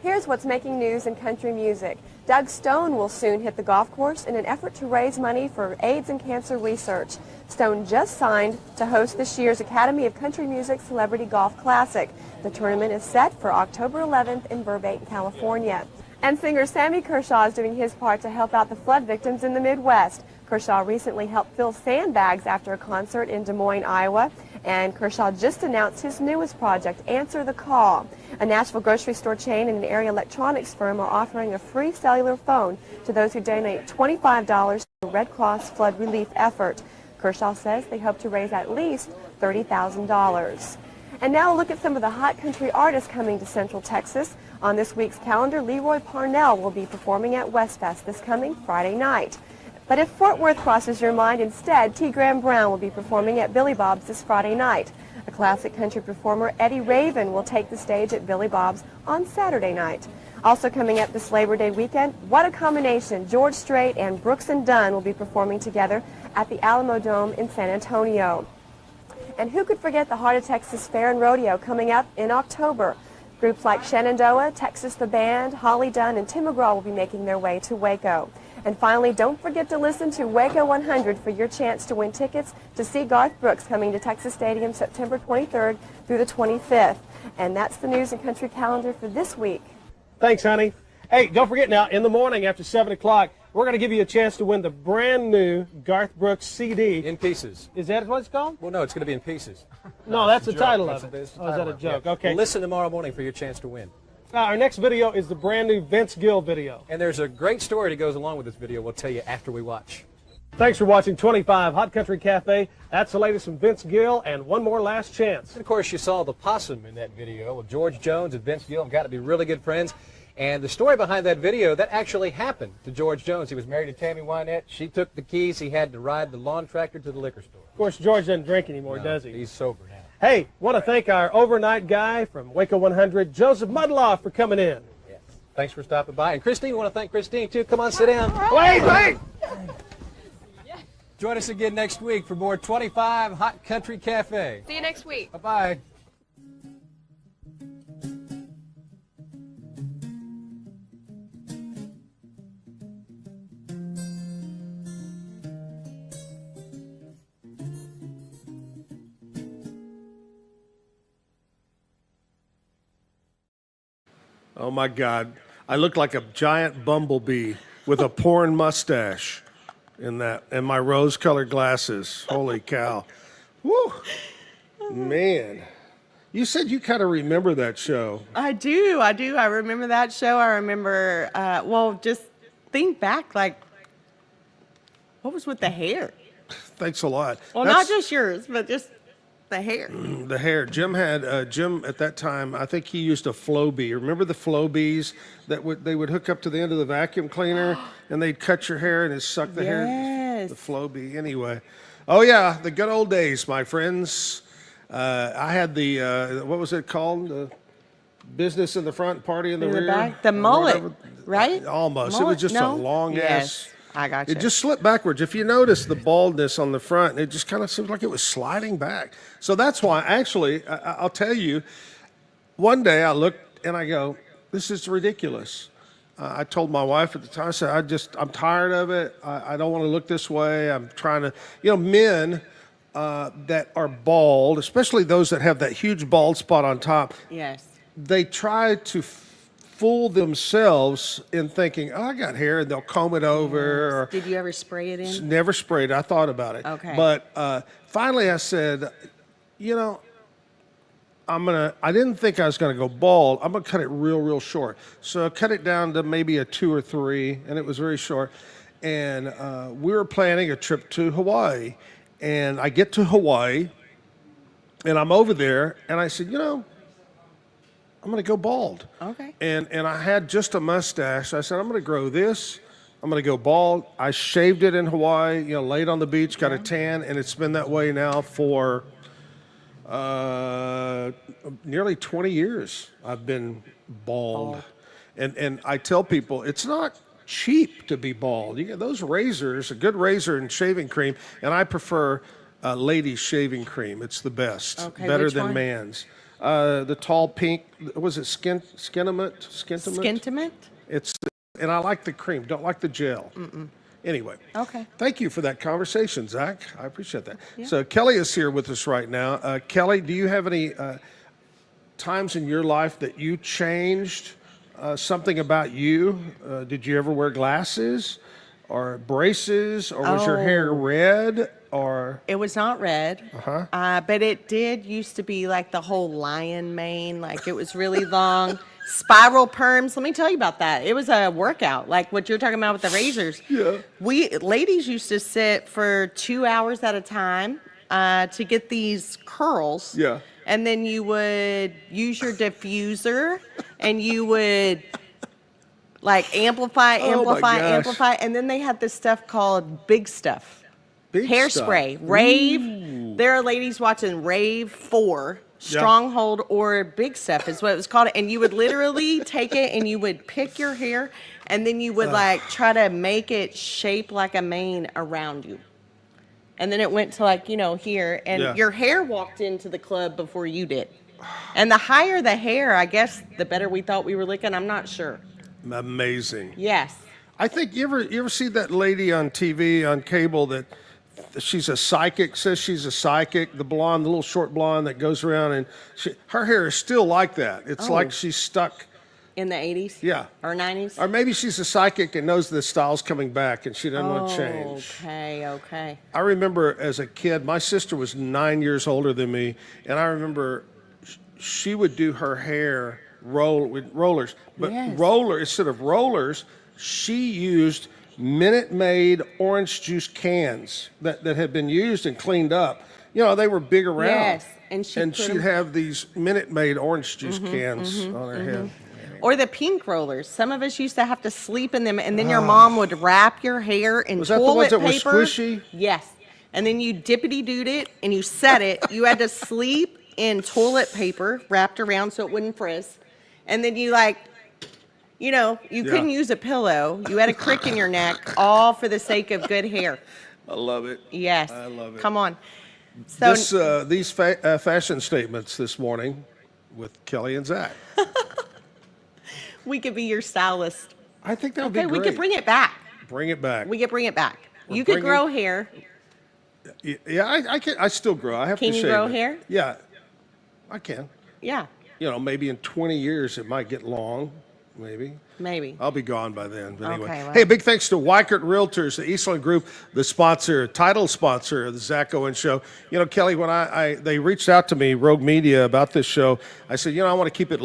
Here's what's making news in country music. Doug Stone will soon hit the golf course in an effort to raise money for AIDS and cancer research. Stone just signed to host this year's Academy of Country Music Celebrity Golf Classic. The tournament is set for October 11th in Burbank, California. And singer Sammy Kershaw is doing his part to help out the flood victims in the Midwest. Kershaw recently helped fill sandbags after a concert in Des Moines, Iowa. And Kershaw just announced his newest project, Answer the Call. A Nashville grocery store chain and an area electronics firm are offering a free cellular phone to those who donate $25 to the Red Cross flood relief effort. Kershaw says they hope to raise at least $30,000. And now a look at some of the hot country artists coming to Central Texas. On this week's calendar, Leroy Parnell will be performing at Westfest this coming Friday night. But if Fort Worth crosses your mind instead, T. Graham Brown will be performing at Billy Bob's this Friday night. A classic country performer, Eddie Raven, will take the stage at Billy Bob's on Saturday night. Also coming up this Labor Day weekend, what a combination. George Strait and Brooks and Dunn will be performing together at the Alamo Dome in San Antonio. And who could forget the Heart of Texas Fair and Rodeo coming up in October? Groups like Shenandoah, Texas the Band, Holly Dunn, and Tim McGraw will be making their way to Waco. And finally, don't forget to listen to Waco 100 for your chance to win tickets to see Garth Brooks coming to Texas Stadium September 23rd through the 25th. And that's the news and country calendar for this week. Thanks, honey. Hey, don't forget now, in the morning after 7 o'clock, we're going to give you a chance to win the brand new Garth Brooks CD. In pieces. Is that what it's called? Well, no, it's going to be in pieces. No, that's the joke. title That's of it. the- it's the Oh, is that title a of it, joke? yeah. Okay. Well, listen tomorrow morning for your chance to win. Our next video is the brand new Vince Gill video. And there's a great story that goes along with this video we'll tell you after we watch. Thanks for watching 25 Hot Country Cafe. That's the latest from Vince Gill and one more last chance. And of course, you saw the possum in that video with George Jones and Vince Gill. Got to be really good friends. And the story behind that video, that actually happened to George Jones. He was married to Tammy Wynette. She took the keys. He had to ride the lawn tractor to the liquor store. Of course, George doesn't drink anymore, does he? He's sober now. Hey, want to thank our overnight guy from Waco 100, Joseph Mudloff, for coming in. Yeah. Thanks for stopping by. And Christine, we want to thank Christine, too. Come on, sit down. Wait! Join us again next week for more 25 Hot Country Cafe. See you next week. Bye-bye. Oh my God. I look like a giant bumblebee with a porn mustache in that, and my rose-colored glasses. Holy cow. Woo. Man. You said you kind of remember that show. I do. I remember that show. I remember, just think back, like, what was with the hair? Thanks a lot. Well, not just yours, but just the hair. The hair. Jim had Jim at that time. I think he used a Flowbee. Remember the Flowbees that they would hook up to the end of the vacuum cleaner, and they'd cut your hair and it'd suck the hair. The Flowbee. Anyway, oh yeah, the good old days, my friends. I had the what was it called? The business in the front, party in the rear. Back. The mullet, right? Almost. Mullet? It was just a long ass. I got you. It just slipped backwards. If you notice the baldness on the front, it just kind of seems like it was sliding back. So that's why, actually, I'll tell you, one day I looked and I go, this is ridiculous. I told my wife at the time, I said, I'm tired of it. I don't want to look this way. I'm trying to, men that are bald, especially those that have that huge bald spot on top. Yes. They try to fool themselves in thinking, oh, I got hair, and they'll comb it over. Or, did you ever spray it in? Never sprayed. I thought about it. Okay. But finally I said, I didn't think I was going to go bald. I'm going to cut it real, real short. So I cut it down to maybe a 2 or 3, and it was very short. And we were planning a trip to Hawaii. And I get to Hawaii, and I'm over there, and I said, I'm going to go bald. Okay. And I had just a mustache. I said, I'm going to grow this. I'm going to go bald. I shaved it in Hawaii, laid on the beach, got a tan, and it's been that way now for nearly 20 years. I've been bald. And I tell people, it's not cheap to be bald. You get those razors, a good razor and shaving cream, and I prefer ladies' shaving cream. It's the best. Okay, better which than one? man's. The tall pink, was it Skintimate? Skintimate? And I like the cream, don't like the gel. Anyway. Okay. Thank you for that conversation, Zach. I appreciate that. Yeah. So Kelly is here with us right now. Kelly, do you have any times in your life that you changed something about you? Did you ever wear glasses or braces, or was your hair red? Or it was not red, but it did used to be like the whole lion mane, like it was really long, spiral perms. Let me tell you about that. It was a workout, like what you're talking about with the razors. Yeah. We ladies used to sit for 2 hours at a time to get these curls. Yeah. And then you would use your diffuser, and you would like amplify, and then they had this stuff called Big Stuff. Hairspray, Rave. There are ladies watching Rave 4, Stronghold, or Big Stuff is what it was called. And you would literally take it and you would pick your hair, and then you would try to make it shape like a mane around you. And then it went to here, and your hair walked into the club before you did. And the higher the hair, I guess, the better we thought we were looking. I'm not sure. Amazing. Yes. I think you ever see that lady on TV, on cable, that she's a psychic, says she's a psychic, the blonde, the little short blonde that goes around, and her hair is still like that. It's like she's stuck. In the 80s? Yeah. Or 90s? Or maybe she's a psychic and knows the style's coming back and she doesn't want to change. Okay. I remember as a kid, my sister was 9 years older than me, and I remember she would do her hair with rollers. But instead of rollers, she used Minute Maid orange juice cans that had been used and cleaned up. You know, they were big around. Yes, and she'd have these Minute Maid orange juice cans on her head. Or the pink rollers. Some of us used to have to sleep in them, and then your mom would wrap your hair in Was that toilet the ones paper. that were squishy? Yes. And then you dippity-dooed it, and you set it. You had to sleep in toilet paper wrapped around so it wouldn't frizz. And then you couldn't use a pillow. You had a crick in your neck, all for the sake of good hair. I love it. Yes. I love it. Come on. So These fashion statements this morning with Kelly and Zach. we could be your stylist. I think that would be great. We could bring it back. Bring it back. We could bring it back. We're You could bringing- grow hair. Yeah, I can. I still grow. I have Can to you shave grow it. hair? Yeah, I can. Yeah, You know, maybe in 20 years it might get long. Maybe. maybe. I'll be gone by then. But anyway. Okay, well. Hey, big thanks to Weikert Realtors, the Eastland Group, the title sponsor of the Zach Owens Show. You know, Kelly, when they reached out to me, Rogue Media, about this show, I said, I want to keep it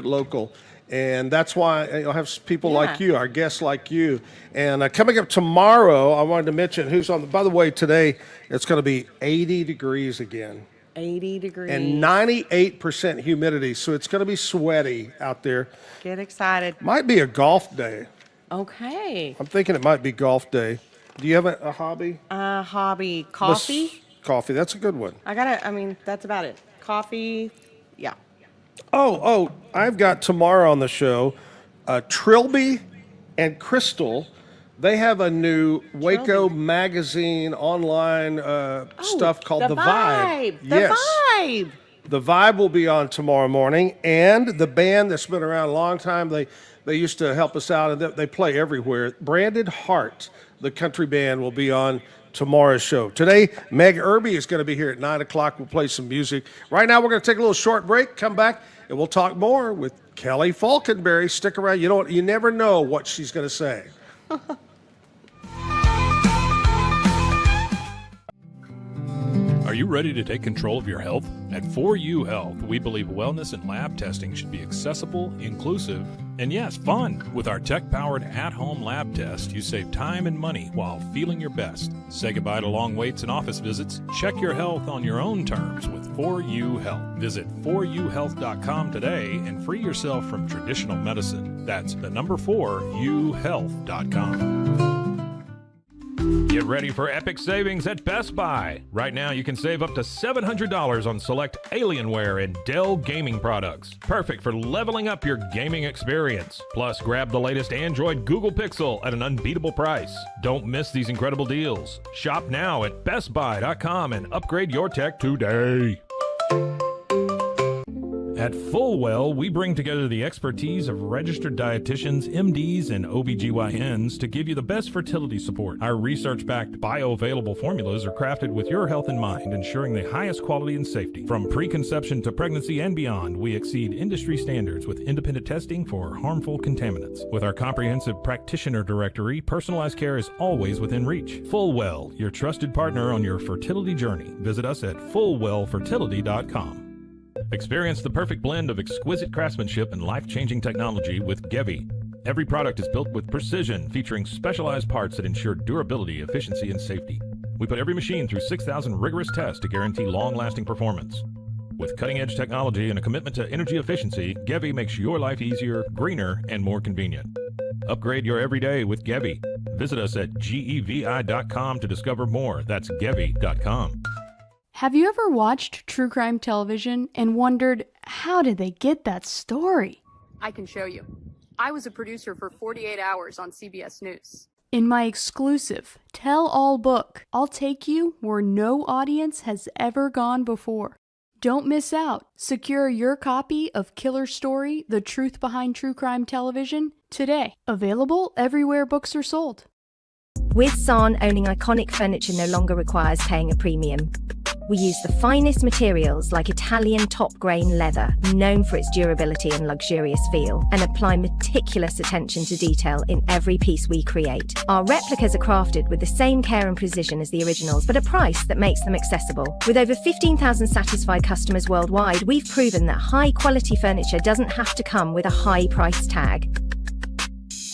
local. And that's why I'll have people like you, our guests like you. And coming up tomorrow, I wanted to mention who's on. By the way, today it's going to be 80 degrees again. 80 degrees. And 98% humidity, so it's going to be sweaty out there. Get excited. Might be a golf day. Okay. I'm thinking it might be golf day. Do you have a hobby? Hobby. Coffee? Coffee, that's a good one. That's about it. Coffee, yeah. Oh, I've got tomorrow on the show, Trilby and Crystal. They have a new Waco magazine online stuff called The Vibe. Vibe. The Vibe will be on tomorrow morning, and the band that's been around a long time, they used to help us out, and they play everywhere. Branded Heart, the country band, will be on tomorrow's show. Today, Meg Irby is going to be here at 9 o'clock. We'll play some music. Right now, we're going to take a little short break, come back, and we'll talk more with Kelly Falkenberry. Stick around. You never know what she's going to say. Are you ready to take control of your health? At 4U Health, we believe wellness and lab testing should be accessible, inclusive, and yes, fun. With our tech-powered at-home lab test, you save time and money while feeling your best. Say goodbye to long waits and office visits. Check your health on your own terms with 4U Health. Visit 4uhealth.com today and free yourself from traditional medicine. That's the number 4uhealth.com. Get ready for epic savings at Best Buy. Right now, you can save up to $700 on select Alienware and Dell gaming products. Perfect for leveling up your gaming experience. Plus, grab the latest Android Google Pixel at an unbeatable price. Don't miss these incredible deals. Shop now at bestbuy.com and upgrade your tech today. At Fullwell, we bring together the expertise of registered dietitians, MDs, and OBGYNs to give you the best fertility support. Our research-backed bioavailable formulas are crafted with your health in mind, ensuring the highest quality and safety. From preconception to pregnancy and beyond, we exceed industry standards with independent testing for harmful contaminants. With our comprehensive practitioner directory, personalized care is always within reach. Fullwell, your trusted partner on your fertility journey. Visit us at fullwellfertility.com. Experience the perfect blend of exquisite craftsmanship and life-changing technology with Gevi. Every product is built with precision, featuring specialized parts that ensure durability, efficiency, and safety. We put every machine through 6,000 rigorous tests to guarantee long-lasting performance. With cutting-edge technology and a commitment to energy efficiency, Gevi makes your life easier, greener, and more convenient. Upgrade your everyday with Gevi. Visit us at gevi.com to discover more. That's gevi.com. Have you ever watched true crime television and wondered, how did they get that story? I can show you. I was a producer for 48 Hours on CBS News. In my exclusive tell-all book, I'll take you where no audience has ever gone before. Don't miss out. Secure your copy of Killer Story: The Truth Behind True Crime Television today. Available everywhere books are sold. With San, owning iconic furniture no longer requires paying a premium. We use the finest materials like Italian top-grain leather, known for its durability and luxurious feel, and apply meticulous attention to detail in every piece we create. Our replicas are crafted with the same care and precision as the originals, but a price that makes them accessible. With over 15,000 satisfied customers worldwide, we've proven that high-quality furniture doesn't have to come with a high price tag.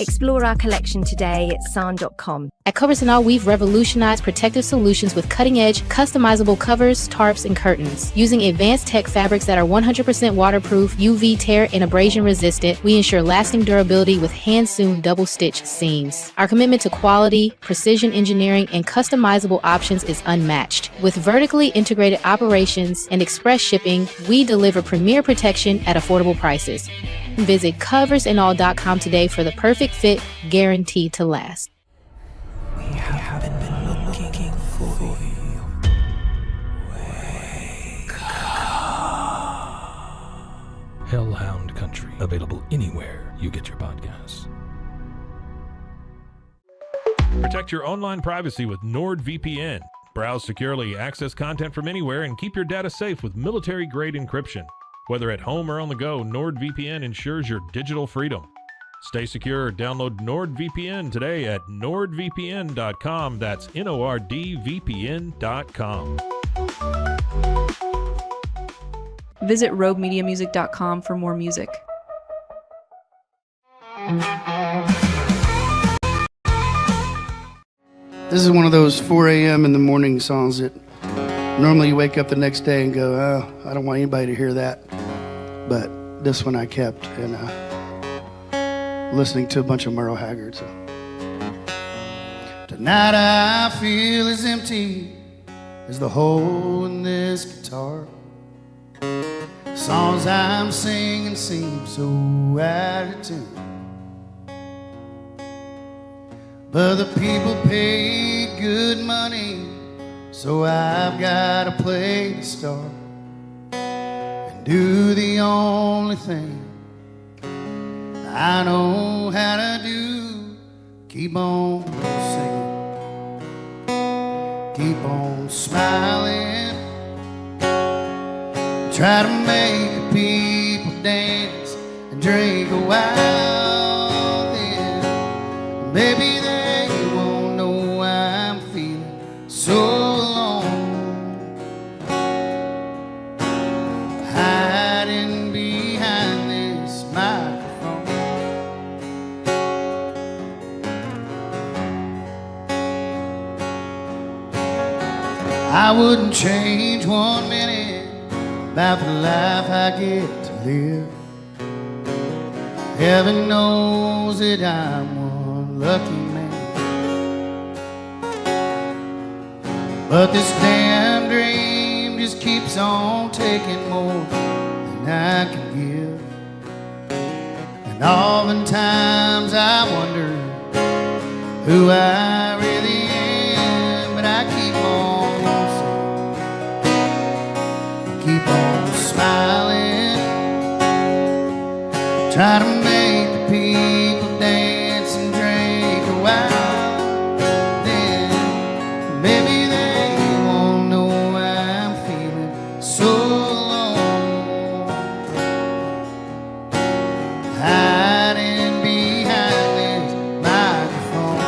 Explore our collection today at sarn.com. At Covers & All, we've revolutionized protective solutions with cutting-edge, customizable covers, tarps, and curtains. Using advanced tech fabrics that are 100% waterproof, UV tear, and abrasion resistant, we ensure lasting durability with hand-sewn double-stitch seams. Our commitment to quality, precision engineering, and customizable options is unmatched. With vertically integrated operations and express shipping, we deliver premier protection at affordable prices. Visit coversandall.com today for the perfect fit, guaranteed to last. We haven't been looking for you. Hellhound Country, available anywhere you get your podcasts. Protect your online privacy with NordVPN. Browse securely, access content from anywhere, and keep your data safe with military-grade encryption. Whether at home or on the go, NordVPN ensures your digital freedom. Stay secure. Download NordVPN today at nordvpn.com. That's NORDVPN.com. Visit roguemediamusic.com for more music. This is one of those 4 a.m. in the morning songs that normally you wake up the next day and go, oh, I don't want anybody to hear that. But this one I kept, and listening to a bunch of Merle Haggard. So. Tonight I feel as empty as the hole in this guitar. Songs I'm singing seem so out of tune. But the people pay good money, so I've got to play the star and do the only thing I know how to do. Keep on singing, keep on smiling, try to make the people dance and drink a while. Then maybe they won't know why I'm feeling so alone, hiding behind this microphone. I wouldn't change 1 minute about the life I get to live. Heaven knows that I'm one lucky man. But this damn dream just keeps on taking more than I can give. And oftentimes I wonder who I really am. But I keep on saying, keep on smiling, try to make the people dance and drink a while. Then maybe they won't know why I'm feeling so alone, hiding behind this microphone.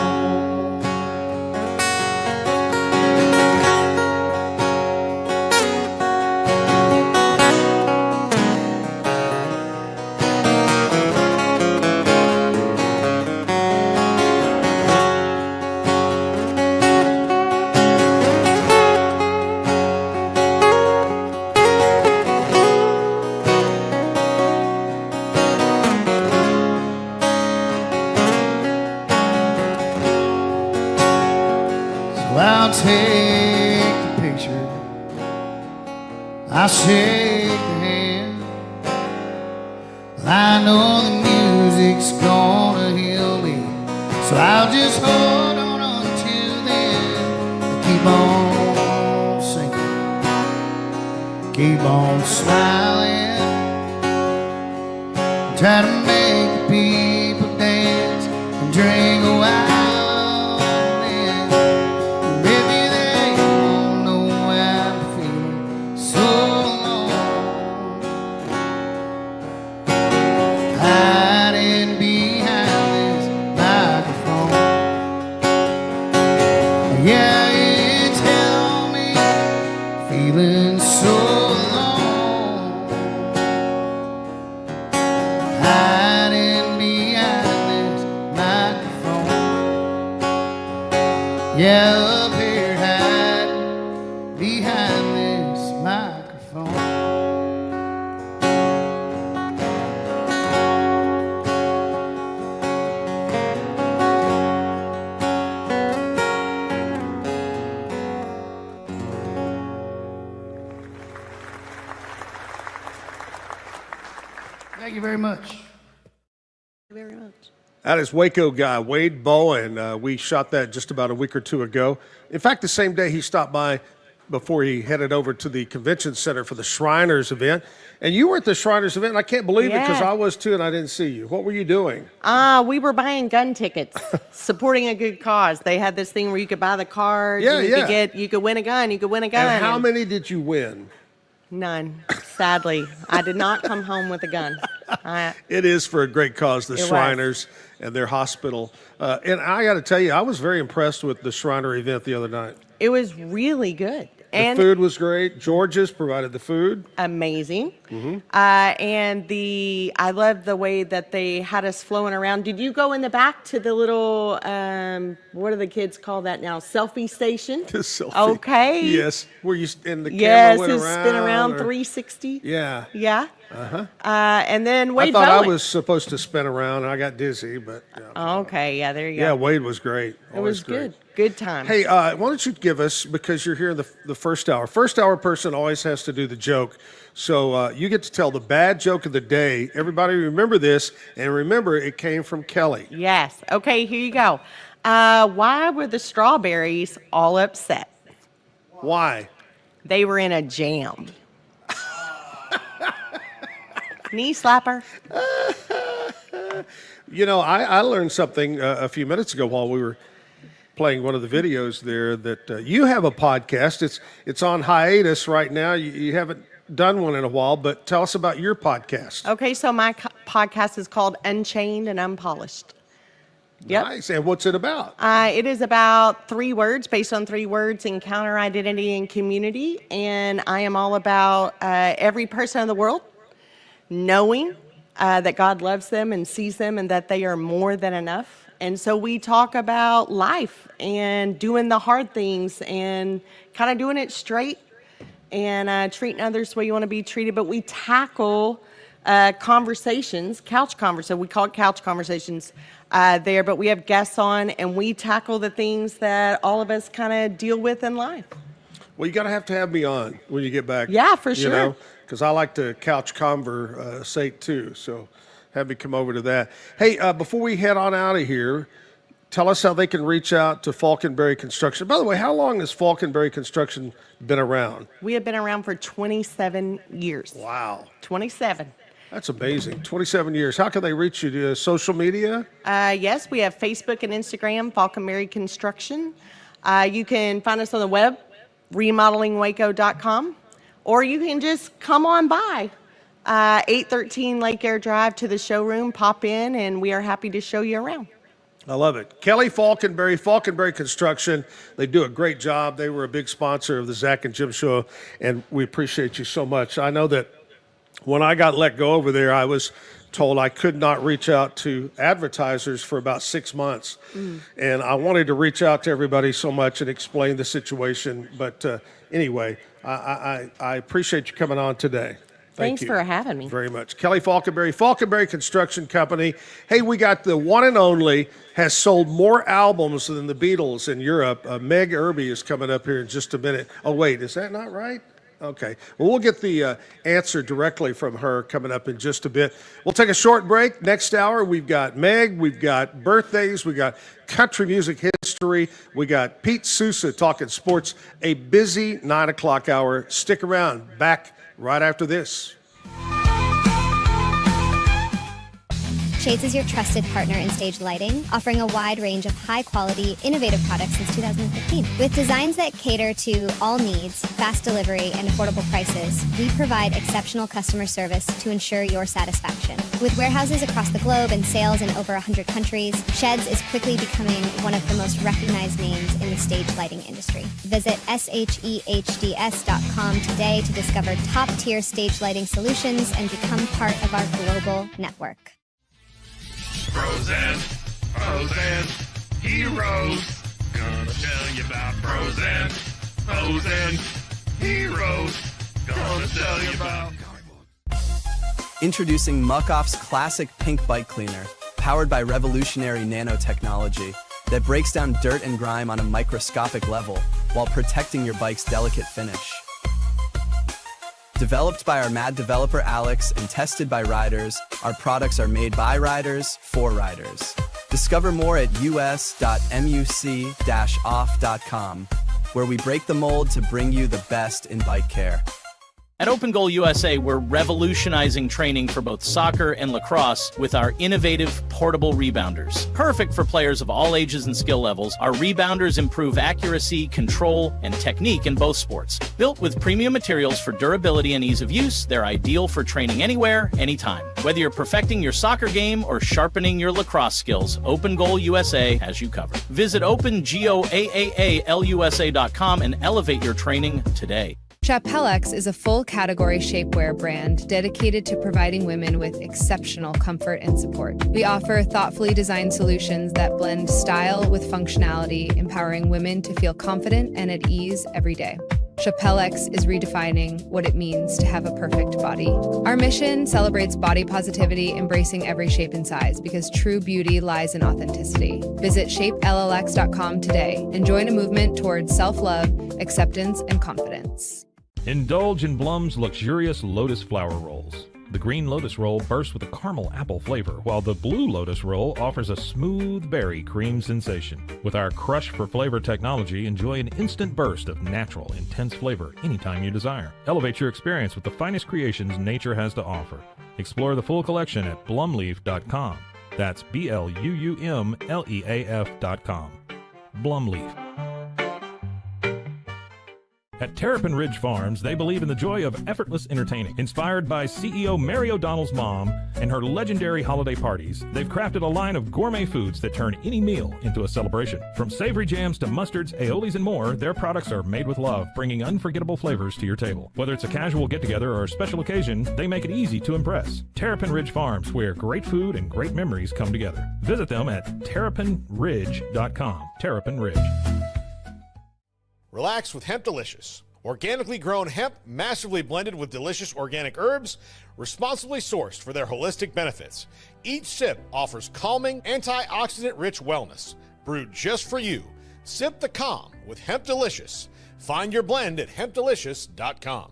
So I'll take the picture, I'll shake the hand. I know the music's gonna heal me, so I'll just hold on until then. Keep on singing, keep on smiling, try to make the people dance and drink a while. Then maybe they won't know why I'm feeling so alone, hiding behind this microphone. Yeah, it's hell me feeling so alone, hiding behind this microphone. behind this microphone. Thank you very much. Very much. That is Waco guy, Wade Bowen. We shot that just about a week or two ago. In fact, the same day he stopped by before he headed over to the convention center for the Shriners event. And you were at the Shriners event, and I can't believe it because I was too, and I didn't see you. What were you doing? We were buying gun tickets, supporting a good cause. They had this thing where you could buy the cards. Yeah, you could win a gun. You could win a gun. And how many did you win? None. Sadly, I did not come home with a gun. It is for a great cause, the Shriners and their hospital. And I got to tell you, I was very impressed with the Shriner event the other night. It was really good. The food was great. George's provided the food. Amazing. Mm-hmm. And I loved the way that they had us flowing around. Did you go in the back to the little, what do the kids call that now? Selfie station? The selfie. Okay. Yes. Where you, and the camera went around. Spin around 360. Yeah. Yeah. Uh-huh. And then Wade I thought Bowen. I was supposed to spin around, and I got dizzy, but... Okay, yeah, there you go. Yeah, Wade was great. It was good. Good time. Hey, why don't you give us, because you're here in the first hour. First hour person always has to do the joke. So you get to tell the bad joke of the day. Everybody remember this, and remember it came from Kelly. Yes. Okay, here you go. Why were the strawberries all upset? Why? They were in a jam. Knee slapper. You know, I learned something a few minutes ago while we were playing one of the videos there that you have a podcast. It's on hiatus right now. You haven't done one in a while, but tell us about your podcast. Okay, so my podcast is called Unchained and Unpolished. Yep. Nice. And what's it about? It is about 3 words, based on 3 words, encounter, identity, and community. And I am all about every person in the world knowing that God loves them and sees them and that they are more than enough. And so we talk about life and doing the hard things and kind of doing it straight and treating others the way you want to be treated. But we tackle conversations, couch conversations. We call it couch conversations there, but we have guests on and we tackle the things that all of us kind of deal with in life. Well, you got to have me on when you get back. Yeah, for sure. You know, because I like to couch conversate too. So have me come over to that. Hey, before we head on out of here, tell us how they can reach out to Falconberry Construction. By the way, how long has Falconberry Construction been around? We have been around for 27 years. Wow. 27. That's amazing. 27 years. How can they reach you? To social media? Yes, we have Facebook and Instagram, Falconberry Construction. You can find us on the web, remodelingwaco.com, or you can just come on by 813 Lake Air Drive to the showroom, pop in, and we are happy to show you around. I love it. Kelly Falconberry Construction. They do a great job. They were a big sponsor of the Zach and Jim Show, and we appreciate you so much. I know that when I got let go over there, I was told I could not reach out to advertisers for about 6 months. And I wanted to reach out to everybody so much and explain the situation. But anyway, I appreciate you coming on today. Thank Thanks you for having me. very much. Kelly Falconberry Construction Company. Hey, we got the one and only, has sold more albums than the Beatles in Europe. Meg Irby is coming up here in just a minute. Oh, wait, is that not right? Okay. Well, we'll get the answer directly from her coming up in just a bit. We'll take a short break. Next hour, we've got Meg, we've got birthdays, we've got country music history, we got Pete Sousa talking sports. A busy 9 o'clock hour. Stick around. Back right after this. Shades is your trusted partner in stage lighting, offering a wide range of high-quality, innovative products since 2015. With designs that cater to all needs, fast delivery, and affordable prices, we provide exceptional customer service to ensure your satisfaction. With warehouses across the globe and sales in over 100 countries, Sheds is quickly becoming one of the most recognized names in the stage lighting industry. Visit shehds.com today to discover top-tier stage lighting solutions and become part of our global network. Frozen heroes. Gonna tell you about Frozen Heroes, gonna tell you about. Introducing Muck Off's classic pink bike cleaner, powered by revolutionary nanotechnology that breaks down dirt and grime on a microscopic level while protecting your bike's delicate finish. Developed by our mad developer Alex and tested by riders, our products are made by riders for riders. Discover more at us.muc-off.com, where we break the mold to bring you the best in bike care. At Open Goal USA, we're revolutionizing training for both soccer and lacrosse with our innovative portable rebounders. Perfect for players of all ages and skill levels, our rebounders improve accuracy, control, and technique in both sports. Built with premium materials for durability and ease of use, they're ideal for training anywhere, anytime. Whether you're perfecting your soccer game or sharpening your lacrosse skills, Open Goal USA has you covered. Visit OpenGoAAALUSA.com and elevate your training today. Chapellex is a full category shapewear brand dedicated to providing women with exceptional comfort and support. We offer thoughtfully designed solutions that blend style with functionality, empowering women to feel confident and at ease every day. Chapellex is redefining what it means to have a perfect body. Our mission celebrates body positivity, embracing every shape and size, because true beauty lies in authenticity. Visit shapellx.com today and join a movement towards self-love, acceptance, and confidence. Indulge in Blum's luxurious Lotus flower rolls. The green Lotus roll bursts with a caramel apple flavor, while the blue Lotus roll offers a smooth berry cream sensation. With our Crush for Flavor technology, enjoy an instant burst of natural, intense flavor anytime you desire. Elevate your experience with the finest creations nature has to offer. Explore the full collection at blumleaf.com. That's BLUMLEAF.com. Blumleaf. At Terrapin Ridge Farms, they believe in the joy of effortless entertaining. Inspired by CEO Mary O'Donnell's mom and her legendary holiday parties, they've crafted a line of gourmet foods that turn any meal into a celebration. From savory jams to mustards, aiolis, and more, their products are made with love, bringing unforgettable flavors to your table. Whether it's a casual get-together or a special occasion, they make it easy to impress. Terrapin Ridge Farms, where great food and great memories come together. Visit them at terrapinridge.com. Terrapin Ridge. Relax with Hemp Delicious. Organically grown hemp, massively blended with delicious organic herbs, responsibly sourced for their holistic benefits. Each sip offers calming, antioxidant-rich wellness. Brewed just for you. Sip the calm with Hemp Delicious. Find your blend at hempdelicious.com.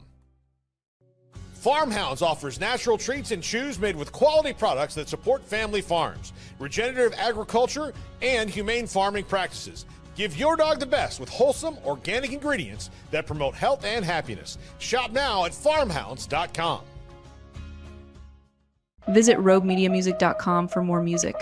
Farmhounds offers natural treats and chews made with quality products that support family farms, regenerative agriculture, and humane farming practices. Give your dog the best with wholesome, organic ingredients that promote health and happiness. Shop now at farmhounds.com. Visit roguemediamusic.com for more music.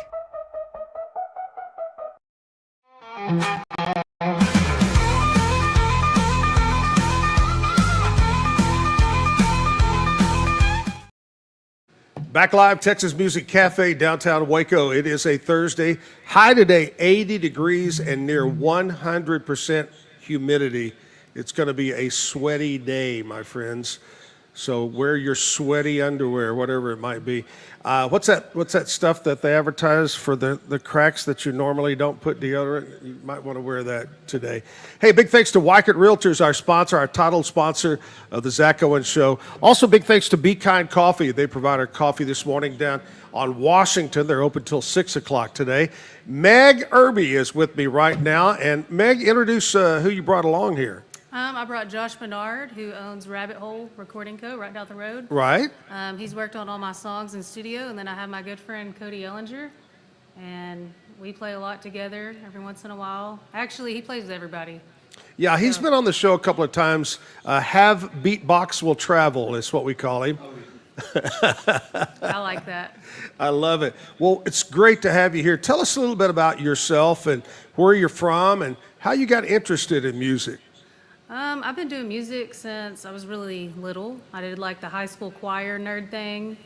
Back live, Texas Music Cafe, downtown Waco. It is a Thursday. High today, 80 degrees and near 100% humidity. It's going to be a sweaty day, my friends. So wear your sweaty underwear, whatever it might be. What's that stuff that they advertise for the cracks that you normally don't put deodorant? You might want to wear that today. Hey, big thanks to Wycott Realtors, our sponsor, our title sponsor of the Zach Owens Show. Also, big thanks to Be Kind Coffee. They provide our coffee this morning down on Washington. They're open till 6 o'clock today. Meg Irby is with me right now. And Meg, introduce who you brought along here. I brought Josh Menard, who owns Rabbit Hole Recording Co. right down the road. Right. He's worked on all my songs in studio, and then I have my good friend Cody Ellinger, and we play a lot together every once in a while. Actually, he plays with everybody. Yeah, he's been on the show a couple of times. Have Beatbox Will Travel is what we call him. I like that. I love it. Well, it's great to have you here. Tell us a little bit about yourself and where you're from and how you got interested in music. I've been doing music since I was really little. I did like the high school choir nerd thing.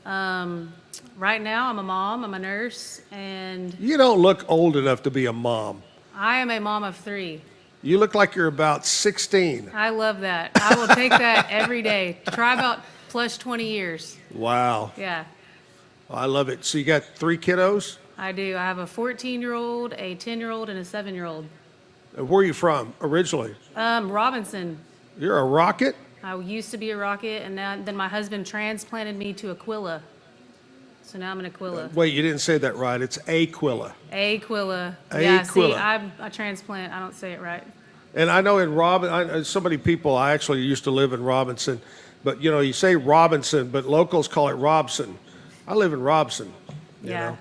Right now, I'm a mom, I'm a nurse, and You don't look old enough to be a mom. I am a mom of 3. You look like you're about 16. I love that. I will take that every day. Try about plus 20 years. Wow. Yeah, I love it. So you got 3 kiddos? I do. I have a 14-year-old, a 10-year-old, and a 7-year-old. Where are you from originally? Robinson. You're a rocket? I used to be a rocket, and then my husband transplanted me to Aquila. So now I'm an Aquila. Wait, you didn't say that right. It's Aquila. Aquila. Yeah, see, Aquila. I'm a transplant. I don't say it right. And I know in so many people, I actually used to live in Robinson, but you know, you say Robinson, but locals call it Robson. I live in Robson. You know?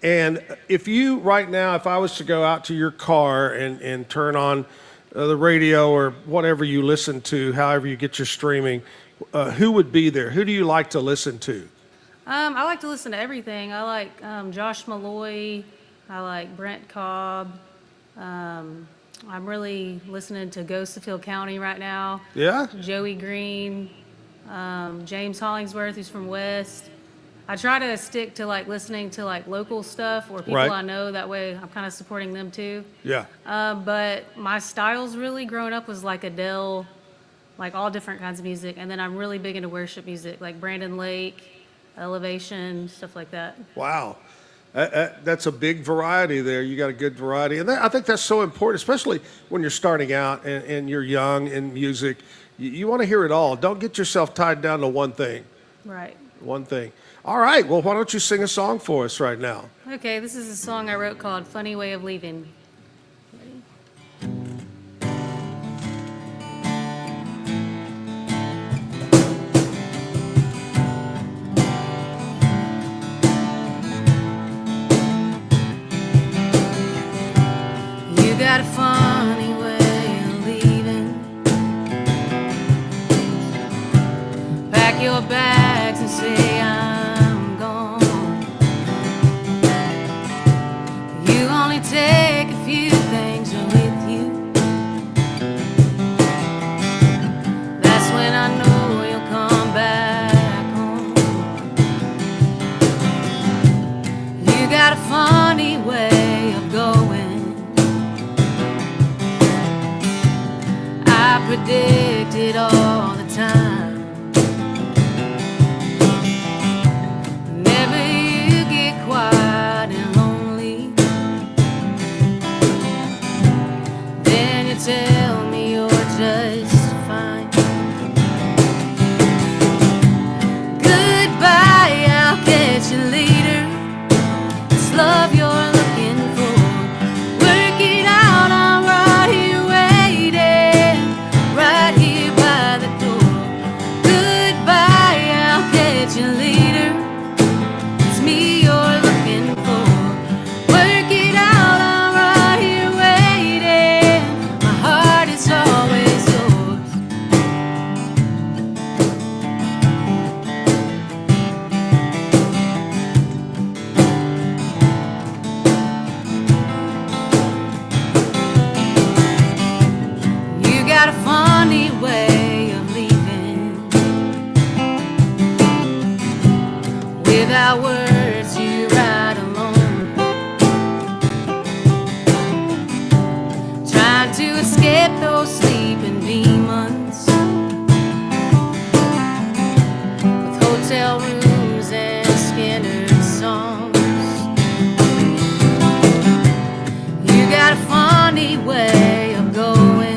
And if you, right now, if I was to go out to your car and turn on the radio or whatever you listen to, however you get your streaming, who would be there? Who do you like to listen to? I like to listen to everything. I like Josh Malloy. I like Brent Cobb. I'm really listening to Ghosts of Hill County right now. Yeah? Joey Green, James Hollingsworth, who's from West. I try to stick to like listening to like local stuff or people Right. I know. That way I'm kind of supporting them too. Yeah. But my styles really growing up was like Adele, like all different kinds of music. And then I'm really big into worship music, like Brandon Lake, Elevation, stuff like that. Wow. That's a big variety there. You got a good variety. And I think that's so important, especially when you're starting out and you're young in music. You want to hear it all. Don't get yourself tied down to one thing. Right. One thing. All right. Well, why don't you sing a song for us right now? Okay, this is a song I wrote called Funny Way of Leaving. You got a funny way of leaving. Pack your bags and say I'm gone. You only take a few things with you. That's when I know you'll come back home. You got a funny way of going. I predict it all the time. Whenever you get quiet and lonely, then you tell me you're just fine. Goodbye, I'll catch you later. It's love you're looking for. Work it out, I'm right here waiting, right here by the door. Goodbye, I'll catch you later. It's me you're looking for. Work it out, I'm right here waiting. My heart is always yours. You got a funny way of leaving. Without words, you ride alone, trying to escape those sleeping demons with hotel rooms and Skinner songs. You got a funny way of going.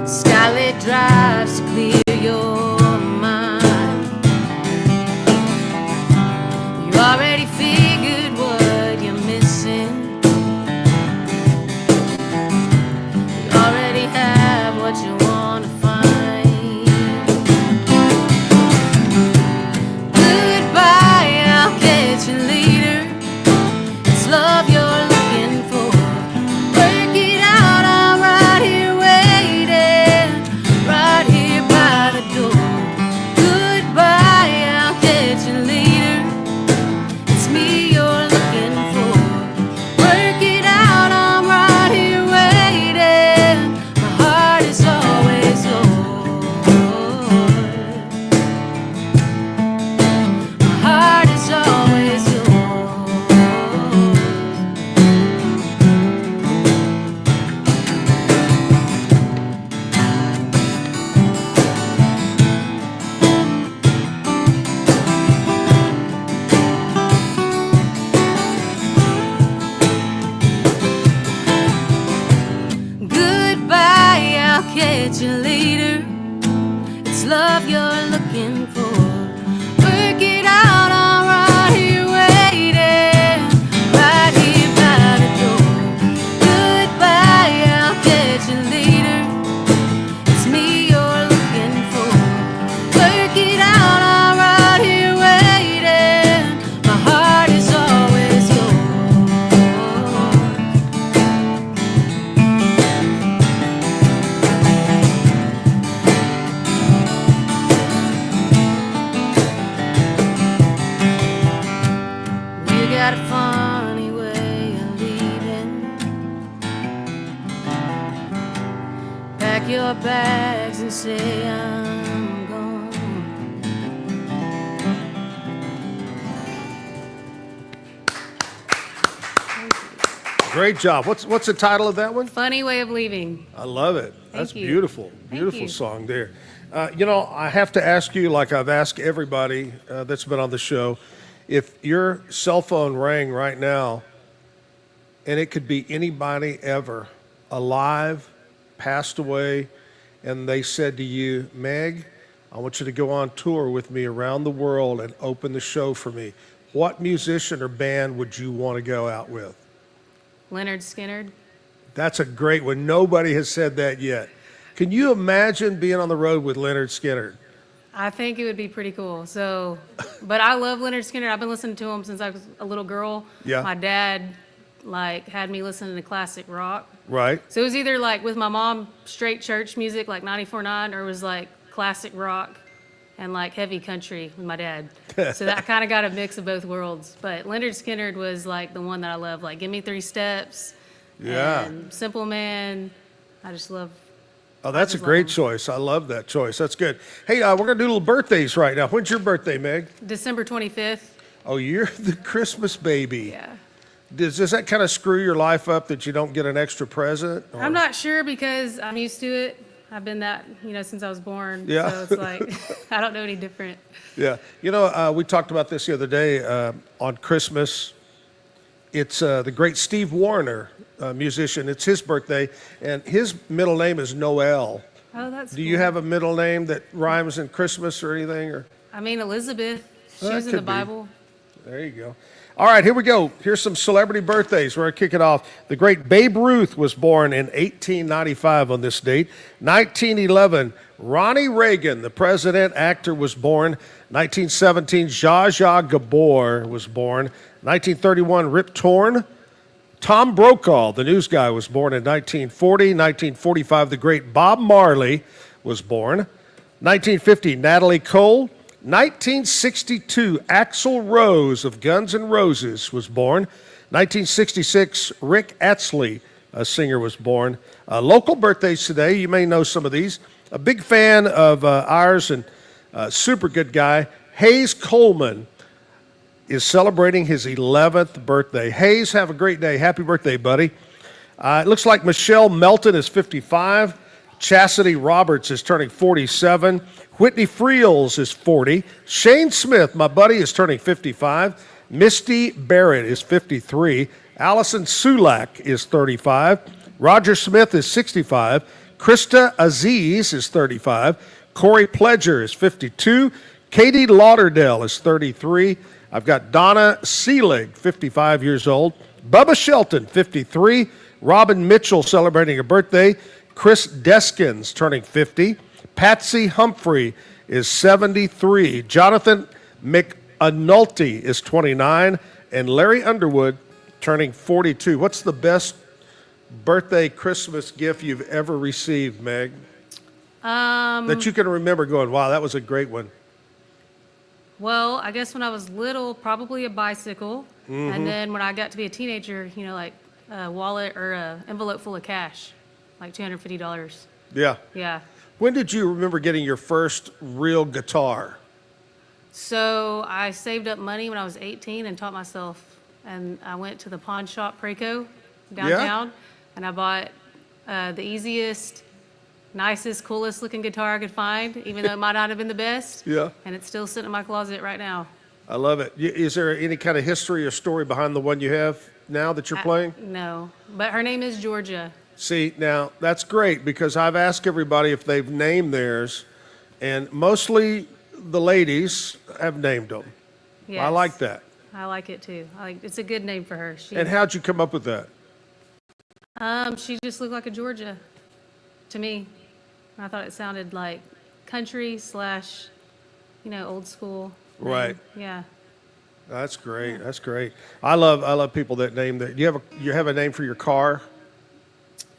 Skylit drives to clear your mind. You already figured what you're missing. You already have what you want to find. Goodbye, I'll catch you later. It's love you're looking for. Work it out, I'm right here waiting, right here get you later. It's love you're looking for. Work it out, I'm right here waiting, right here by the door. Goodbye, I'll get you later. It's me you're looking for. Work it out, I'm right here waiting. My heart is always yours. You got a funny way of leaving. Pack your bags and say I'm gone. Great job. What's the title of that one? Funny way of leaving. I love it. That's you. beautiful. Thank Beautiful you. song there. I have to ask you, like I've asked everybody that's been on the show, if your cell phone rang right now, and it could be anybody ever, alive, passed away, and they said to you, Meg, I want you to go on tour with me around the world and open the show for me. What musician or band would you want to go out with? Leonard Skinner. That's a great one. Nobody has said that yet. Can you imagine being on the road with Leonard Skinner? I think it would be pretty cool. So, but I love Leonard Skinner. I've been listening to him since I was a little girl. Yeah. My dad, had me listening to classic rock. Right. So it was either with my mom, straight church music like 94.9, or it was classic rock and heavy country with my dad. So that kind of got a mix of both worlds. But Leonard Skinner was the one that I love. Give Me 3 Steps. Yeah. And Simple Man. I just love. Oh, that's a great choice. I love that choice. That's good. Hey, we're going to do little birthdays right now. When's your birthday, Meg? December 25th. Oh, you're the Christmas baby. Yeah. Does that kind of screw your life up that you don't get an extra present? or- I'm not sure because I'm used to it. I've been that, since I was born. Yeah. So it's I don't know any different. Yeah. We talked about this the other day on Christmas. It's the great Steve Wariner, musician. It's his birthday, and his middle name is Noel. Oh, that's Do you have a middle name that rhymes in Christmas or anything? Or I mean, Elizabeth. She Well, that was in the could be. Bible. There you go. All right, here we go. Here's some celebrity birthdays. We're going to kick it off. The great Babe Ruth was born in 1895 on this date. 1911, Ronnie Reagan, the president, actor, was born. 1917, Zsa Zsa Gabor was born. 1931, Rip Torn. Tom Brokaw, the news guy, was born in 1940. 1945, the great Bob Marley was born. 1950, Natalie Cole. 1962, Axl Rose of Guns N' Roses was born. 1966, Rick Astley, a singer, was born. Local birthdays today, you may know some of these. A big fan of ours and super good guy, Hayes Coleman, is celebrating his 11th birthday. Hayes, have a great day. Happy birthday, buddy. It looks like Michelle Melton is 55. Chastity Roberts is turning 47. Whitney Friels is 40. Shane Smith, my buddy, is turning 55. Misty Barrett is 53. Allison Sulak is 35. Roger Smith is 65. Krista Aziz is 35. Corey Pledger is 52. Katie Lauderdale is 33. I've got Donna Seelig, 55 years old. Bubba Shelton, 53. Robin Mitchell celebrating a birthday. Chris Deskins turning 50. Patsy Humphrey is 73. Jonathan McAnulty is 29. And Larry Underwood turning 42. What's the best birthday Christmas gift you've ever received, Meg? That you can remember going, wow, that was a great one. Well, I guess when I was little, probably a bicycle. Mhm. And then when I got to be a teenager, a wallet or an envelope full of cash, like $250. Yeah. Yeah. When did you remember getting your first real guitar? So I saved up money when I was 18 and taught myself. And I went to the pawn shop Preco downtown, and I bought the easiest, nicest, coolest looking guitar I could find, even though it might not have been the best. Yeah. And it's still sitting in my closet right now. I love it. Is there any kind of history or story behind the one you have now that you're playing? No, but her name is Georgia. See, now that's great because I've asked everybody if they've named theirs, and mostly the ladies have named them. Yes. I like that. I like it too. It's a good name for her. And how'd you come up with that? She just looked like a Georgia to me. I thought it sounded like country / old school. Right. Yeah. That's great. That's great. I love people that name that. You have a name for your car?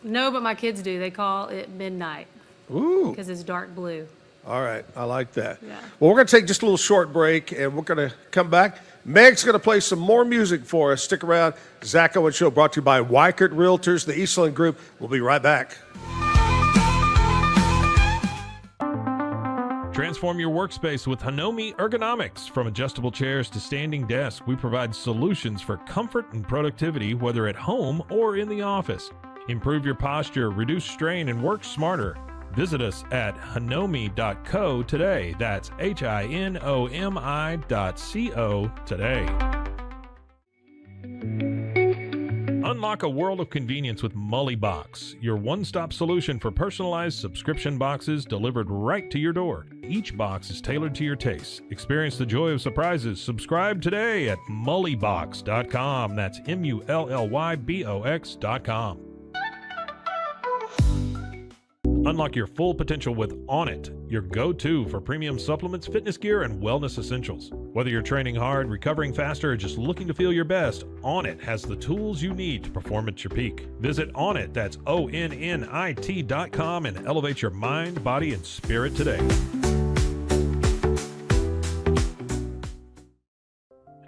No, but my kids do. They call it Midnight. Ooh. Because it's dark blue. All right. I like that. Yeah. Well, we're going to take just a little short break, and we're going to come back. Meg's going to play some more music for us. Stick around. Zach Owens Show brought to you by Weichert Realtors, the Eastland Group. We'll be right back. Transform your workspace with Hanomi Ergonomics. From adjustable chairs to standing desks, we provide solutions for comfort and productivity, whether at home or in the office. Improve your posture, reduce strain, and work smarter. Visit us at hanomi.co today. That's HINOMI.co today. Unlock a world of convenience with MullyBox, your one-stop solution for personalized subscription boxes delivered right to your door. Each box is tailored to your tastes. Experience the joy of surprises. Subscribe today at mullybox.com. That's MULLYBOX.com. Unlock your full potential with Onnit, your go-to for premium supplements, fitness gear, and wellness essentials. Whether you're training hard, recovering faster, or just looking to feel your best, Onnit has the tools you need to perform at your peak. Visit Onnit, that's ONNIT.com, and elevate your mind, body, and spirit today.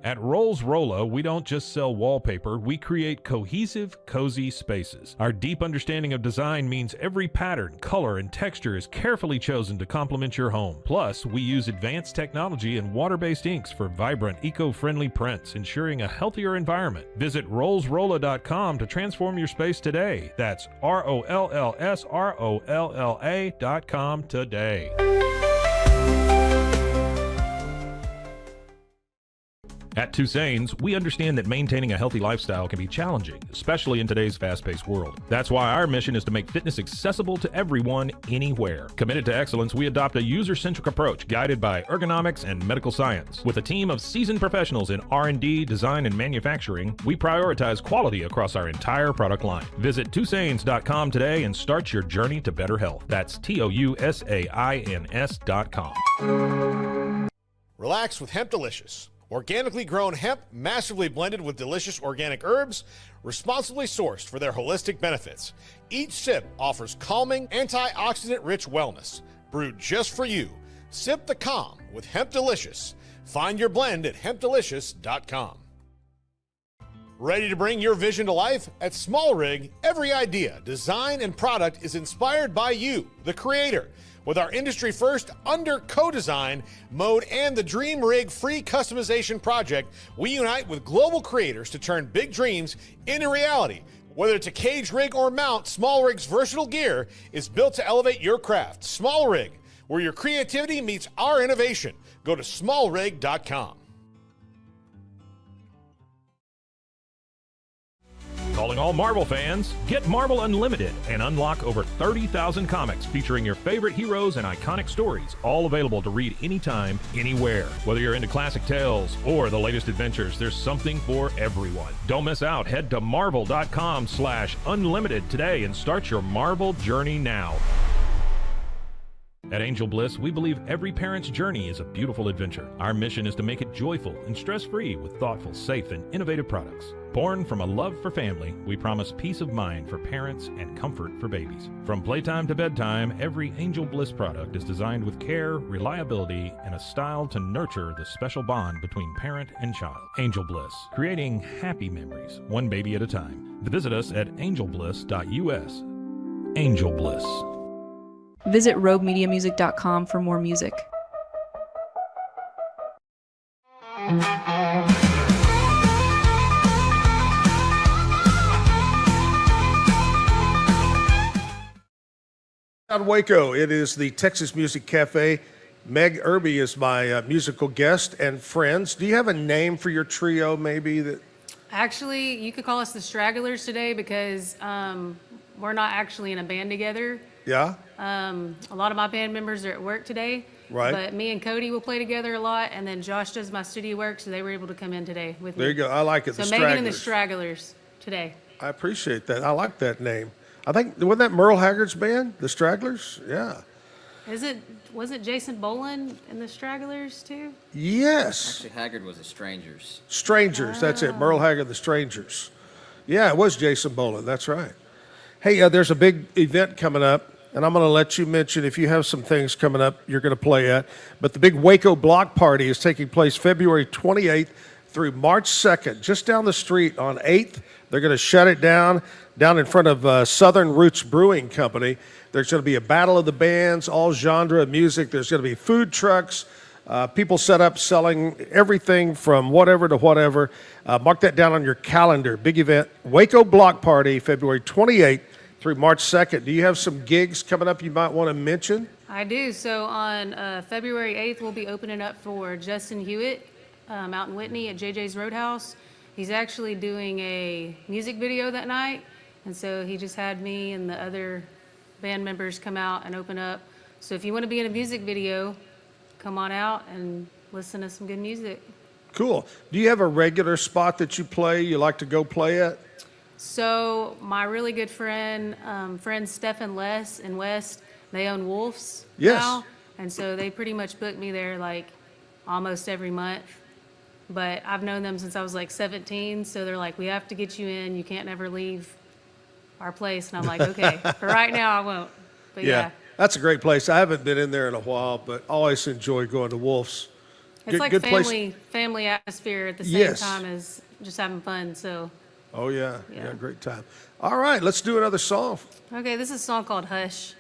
At Rolls Rolla, we don't just sell wallpaper, we create cohesive, cozy spaces. Our deep understanding of design means every pattern, color, and texture is carefully chosen to complement your home. Plus, we use advanced technology and water-based inks for vibrant, eco-friendly prints, ensuring a healthier environment. Visit rollsrolla.com to transform your space today. That's ROLLSROLLA.com today. At Tusain's, we understand that maintaining a healthy lifestyle can be challenging, especially in today's fast-paced world. That's why our mission is to make fitness accessible to everyone, anywhere. Committed to excellence, we adopt a user-centric approach guided by ergonomics and medical science. With a team of seasoned professionals in R&D, design, and manufacturing, we prioritize quality across our entire product line. Visit Tusains.com today and start your journey to better health. That's TOUSAINS.com. Relax with Hemp Delicious. Organically grown hemp, massively blended with delicious organic herbs, responsibly sourced for their holistic benefits. Each sip offers calming, antioxidant-rich wellness. Brewed just for you. Sip the calm with Hemp Delicious. Find your blend at hempdelicious.com. Ready to bring your vision to life? At Small Rig, every idea, design, and product is inspired by you, the creator. With our industry-first under co-design mode and the Dream Rig free customization project, we unite with global creators to turn big dreams into reality. Whether it's a cage rig or mount, Small Rig's versatile gear is built to elevate your craft. Small Rig, where your creativity meets our innovation. Go to smallrig.com. Calling all Marvel fans, get Marvel Unlimited and unlock over 30,000 comics featuring your favorite heroes and iconic stories, all available to read anytime, anywhere. Whether you're into classic tales or the latest adventures, there's something for everyone. Don't miss out. Head to marvel.com/unlimited today and start your Marvel journey now. At Angel Bliss, we believe every parent's journey is a beautiful adventure. Our mission is to make it joyful and stress-free with thoughtful, safe, and innovative products. Born from a love for family, we promise peace of mind for parents and comfort for babies. From playtime to bedtime, every Angel Bliss product is designed with care, reliability, and a style to nurture the special bond between parent and child. Angel Bliss, creating happy memories, one baby at a time. Visit us at angelbliss.us. Angel Bliss. Visit RogueMediaMusic.com for more music. Out of Waco, it is the Texas Music Cafe. Meg Irby is my musical guest and friends. Do you have a name for your trio, maybe? Actually, you could call us the Stragglers today because we're not actually in a band together. Yeah? A lot of my band members are at work today. Right. But me and Cody will play together a lot, and then Josh does my studio work, so they were able to come in today with me. There you go. I like it. So The Megan and the Stragglers. Stragglers today. I appreciate that. I like that name. I think, wasn't that Merle Haggard's band, The Stragglers? Yeah. Was it Jason Boland and the Stragglers too? Yes. Actually, Haggard was the Strangers. Strangers, that's it. Merle Haggard, The Strangers. Yeah, it was Jason Boland. That's right. Hey, there's a big event coming up, and I'm going to let you mention if you have some things coming up you're going to play at. But the big Waco Block Party is taking place February 28th through March 2nd, just down the street on 8th. They're going to shut it down in front of Southern Roots Brewing Company. There's going to be a battle of the bands, all genre of music. There's going to be food trucks, people set up selling everything from whatever to whatever. Mark that down on your calendar. Big event, Waco Block Party, February 28th through March 2nd. Do you have some gigs coming up you might want to mention? I do. So on February 8th, we'll be opening up for Justin Hewitt out in Whitney at JJ's Roadhouse. He's actually doing a music video that night, and so he just had me and the other band members come out and open up. So if you want to be in a music video, come on out and listen to some good music. Cool. Do you have a regular spot that you play, you like to go play at? So my really good friend Stephen Les in West, they own Wolf's now, and so they pretty much book me there like almost every month. But I've known them since I was like 17, so they're like, we have to get you in. You can't ever leave our place. And I'm like, okay, for right now I won't. But yeah. That's a great place. I haven't been in there in a while, but always enjoy going to Wolf's. It's like family atmosphere at the same time as just having fun. So. Oh yeah, great time. All right, let's do another song. Okay, this is a song called Hush.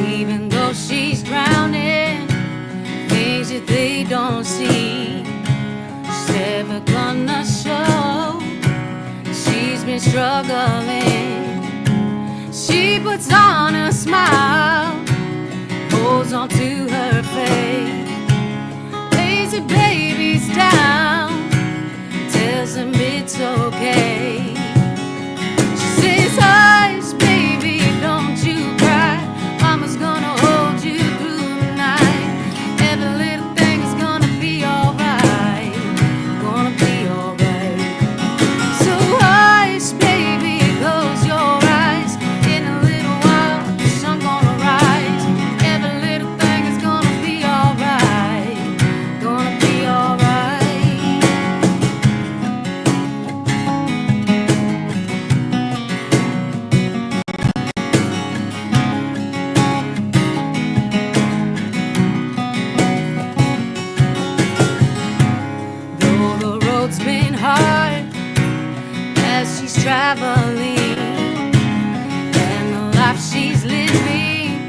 Even though she's drowning, things that they don't see, she's never gonna show. She's been struggling. She puts on a smile, holds on to her faith, lays her babies down, tells them it's okay. She says, hush, baby, don't you cry. Mama's gonna hold you through the night. Every little thing is gonna be alright. Gonna be alright. So hush, baby, close your eyes. In a little while, the sun gonna rise. Every little thing is gonna be alright. Gonna be alright. Though the road's been hard as she's traveling, and the life she's living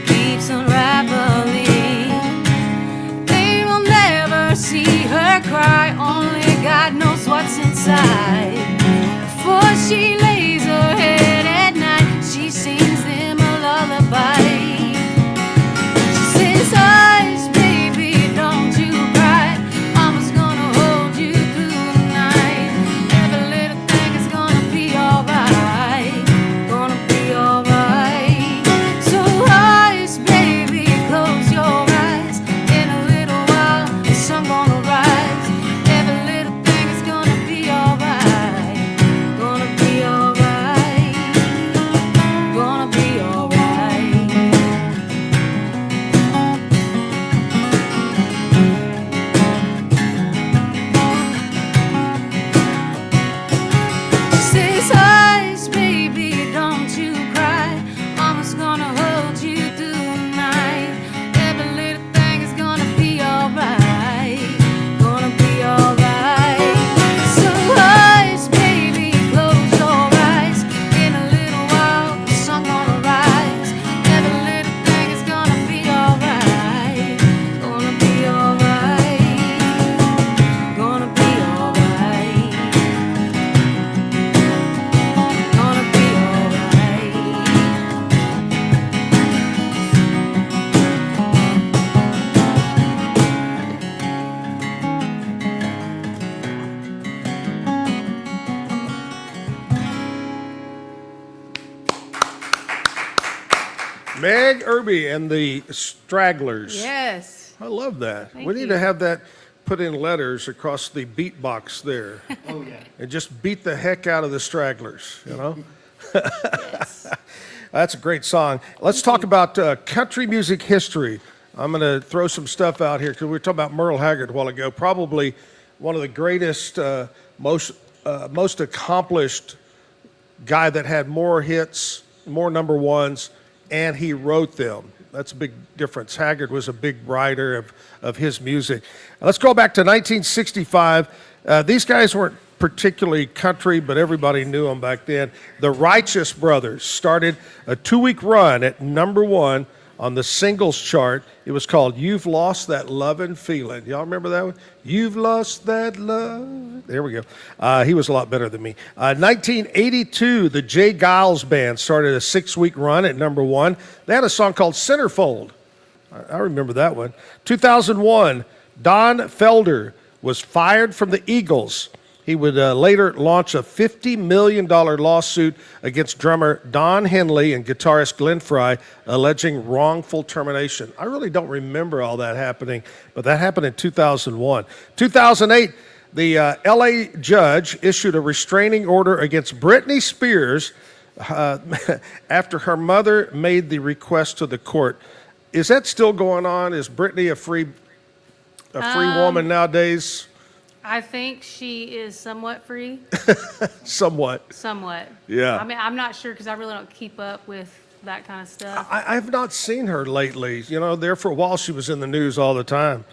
keeps unraveling. They will never see her cry, only God knows what's inside. Before she lays her head at night, she sings them a lullaby. She says, hush, baby, don't you cry. Mama's gonna hold you through the night. Every little thing is gonna be Irby and the Stragglers. Yes. I love that. Thank We need you. to have that put in letters across the beat box there. Oh, yeah. And just beat the heck out of the Stragglers, you know? That's a great song. Let's talk about country music history. I'm going to throw some stuff out here because we were talking about Merle Haggard a while ago. Probably one of the greatest, most accomplished guy that had more hits, more number ones, and he wrote them. That's a big difference. Haggard was a big writer of his music. Let's go back to 1965. These guys weren't particularly country, but everybody knew them back then. The Righteous Brothers started a 2-week run at number one on the singles chart. It was called You've Lost That Lovin' Feeling. Y'all remember that one? You've lost that love. There we go. He was a lot better than me. 1982, the Jay Giles Band started a 6-week run at number one. They had a song called Centerfold. I remember that one. 2001, Don Felder was fired from the Eagles. He would later launch a $50 million lawsuit against drummer Don Henley and guitarist Glenn Frey, alleging wrongful termination. I really don't remember all that happening, but that happened in 2001. 2008, the LA judge issued a restraining order against Britney Spears after her mother made the request to the court. Is that still going on? Is Britney a free woman nowadays? I think she is somewhat free. Somewhat. Somewhat. Yeah. I mean, I'm not sure because I really don't keep up with that kind of stuff. I've not seen her lately. You know, there for a while she was in the news all the time.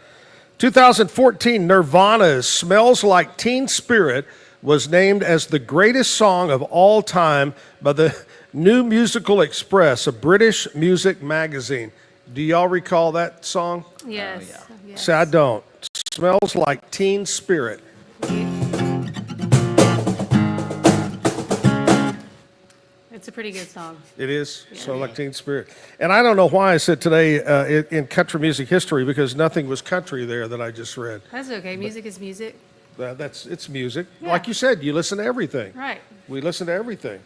2014, Nirvana's Smells Like Teen Spirit was named as the greatest song of all time by the New Musical Express, a British music magazine. Do y'all recall that song? Yes. Yes. See, I don't. Smells Like Teen Spirit. It's a pretty good song. It is. Yeah. So like Teen Spirit. And I don't know why I said today in country music history, because nothing was country there that I just read. That's okay. Music is music. It's music. Yeah. Like you said, you listen to everything. Right. We listen to everything.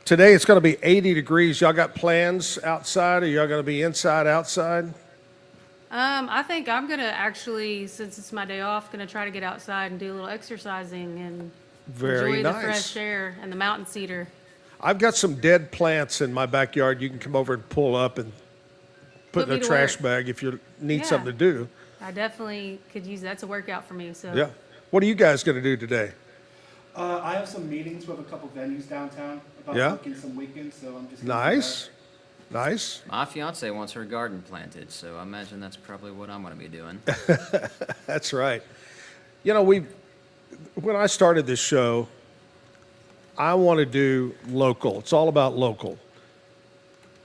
Today it's going to be 80 degrees. Y'all got plans outside, or y'all going to be inside, outside? I think I'm going to actually, since it's my day off, going to try to get outside and do a little exercising and enjoy the fresh air and the mountain cedar. I've got some dead plants in my backyard. You can come over and pull up and put in a trash bag if you need something to do. I definitely could use that. That's a workout for me. So. Yeah. What are you guys going to do today? I have some meetings with a couple venues downtown about booking some weekends, so I'm just Nice. Nice. My fiance wants her garden planted, so I imagine that's probably what I'm going to be doing. That's right. You know, when I started this show, I want to do local. It's all about local.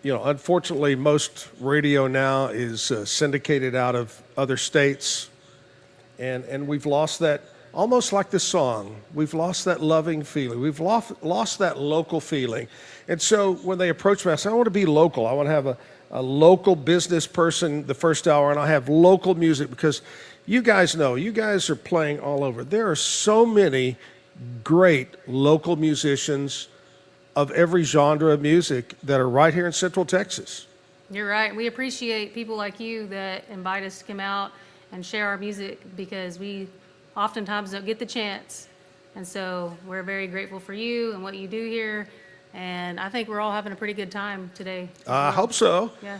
You know, unfortunately, most radio now is syndicated out of other states, and we've lost that, almost like this song, we've lost that loving feeling. We've lost that local feeling. And so when they approach me, I say, I want to be local. I want to have a local business person the first hour, and I have local music, because you guys know, you guys are playing all over. There are so many great local musicians of every genre of music that are right here in Central Texas. You're right. We appreciate people like you that invite us to come out and share our music, because we oftentimes don't get the chance. And so we're very grateful for you and what you do here. And I think we're all having a pretty good time today. I hope so. Yeah.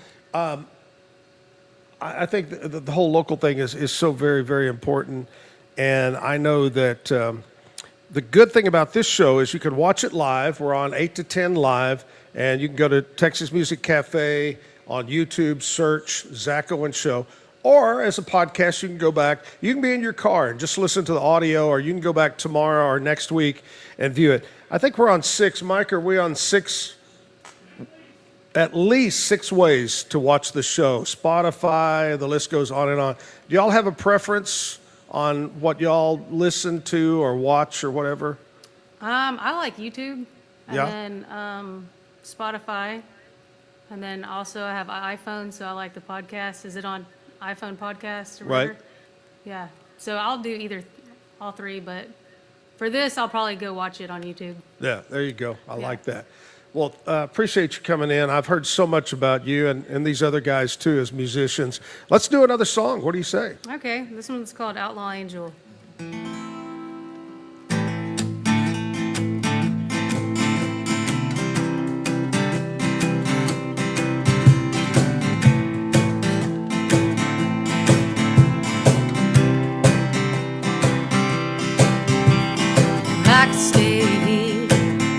I think the whole local thing is so very, very important. And I know that the good thing about this show is you can watch it live. We're on 8 to 10 live. And you can go to Texas Music Cafe on YouTube, search Zach Owens Show. Or as a podcast, you can go back. You can be in your car and just listen to the audio, or you can go back tomorrow or next week and view it. I think we're on 6. Mike, are we on 6? At least 6 ways to watch the show. Spotify, the list goes on and on. Do y'all have a preference on what y'all listen to or watch or whatever? I like YouTube. And Yeah. then Spotify. And then also I have an iPhone, so I like the podcast. Is it on iPhone podcast or whatever? Right. Yeah. So I'll do either, all 3, but for this, I'll probably go watch it on YouTube. Yeah, there you go. I like that. Well, appreciate you coming in. I've heard so much about you and these other guys, too, as musicians. Let's do another song. What do you say? Okay, this one's called Outlaw Angel. I could stay here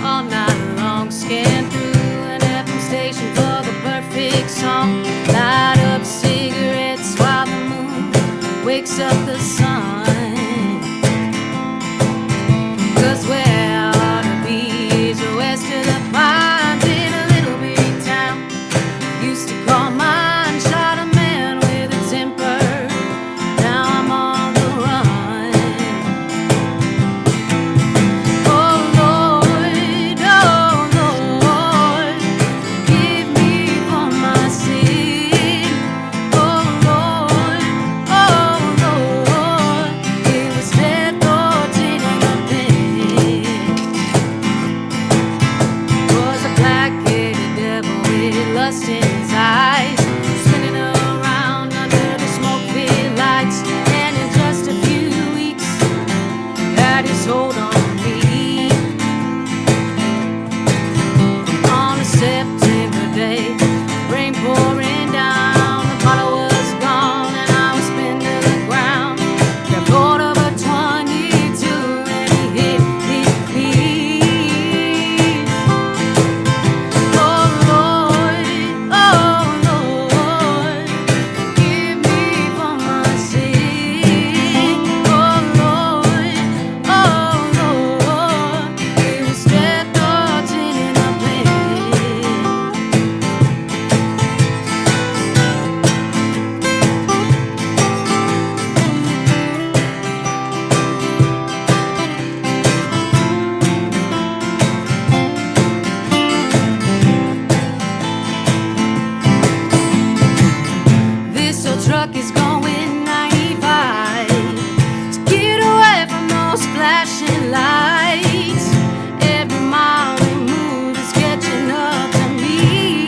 all night long, scan through an FM station for the perfect song. Light up cigarettes while the moon wakes up the sun. 'Cause where I ought to be is west of the pines in a little bitty town. Used to call mine, shot a man with a temper. Now I'm on the run. Oh Lord, give me for my sin. Oh Lord, it was death or taking a pen. Was a black-headed devil with lust in his eyes, spinning around under the smoke-filled lights. And in just a few weeks, had his hold on me. On a September day, rain pouring down, the bottle was gone and I was pinned to the ground. Got hold of a 22 and he hit his knees. Oh Lord, give me for my sin. Oh Lord, it was death or taking a pen. This old truck is going 95 to get away from those flashing lights. Every mile we move is catching up to me,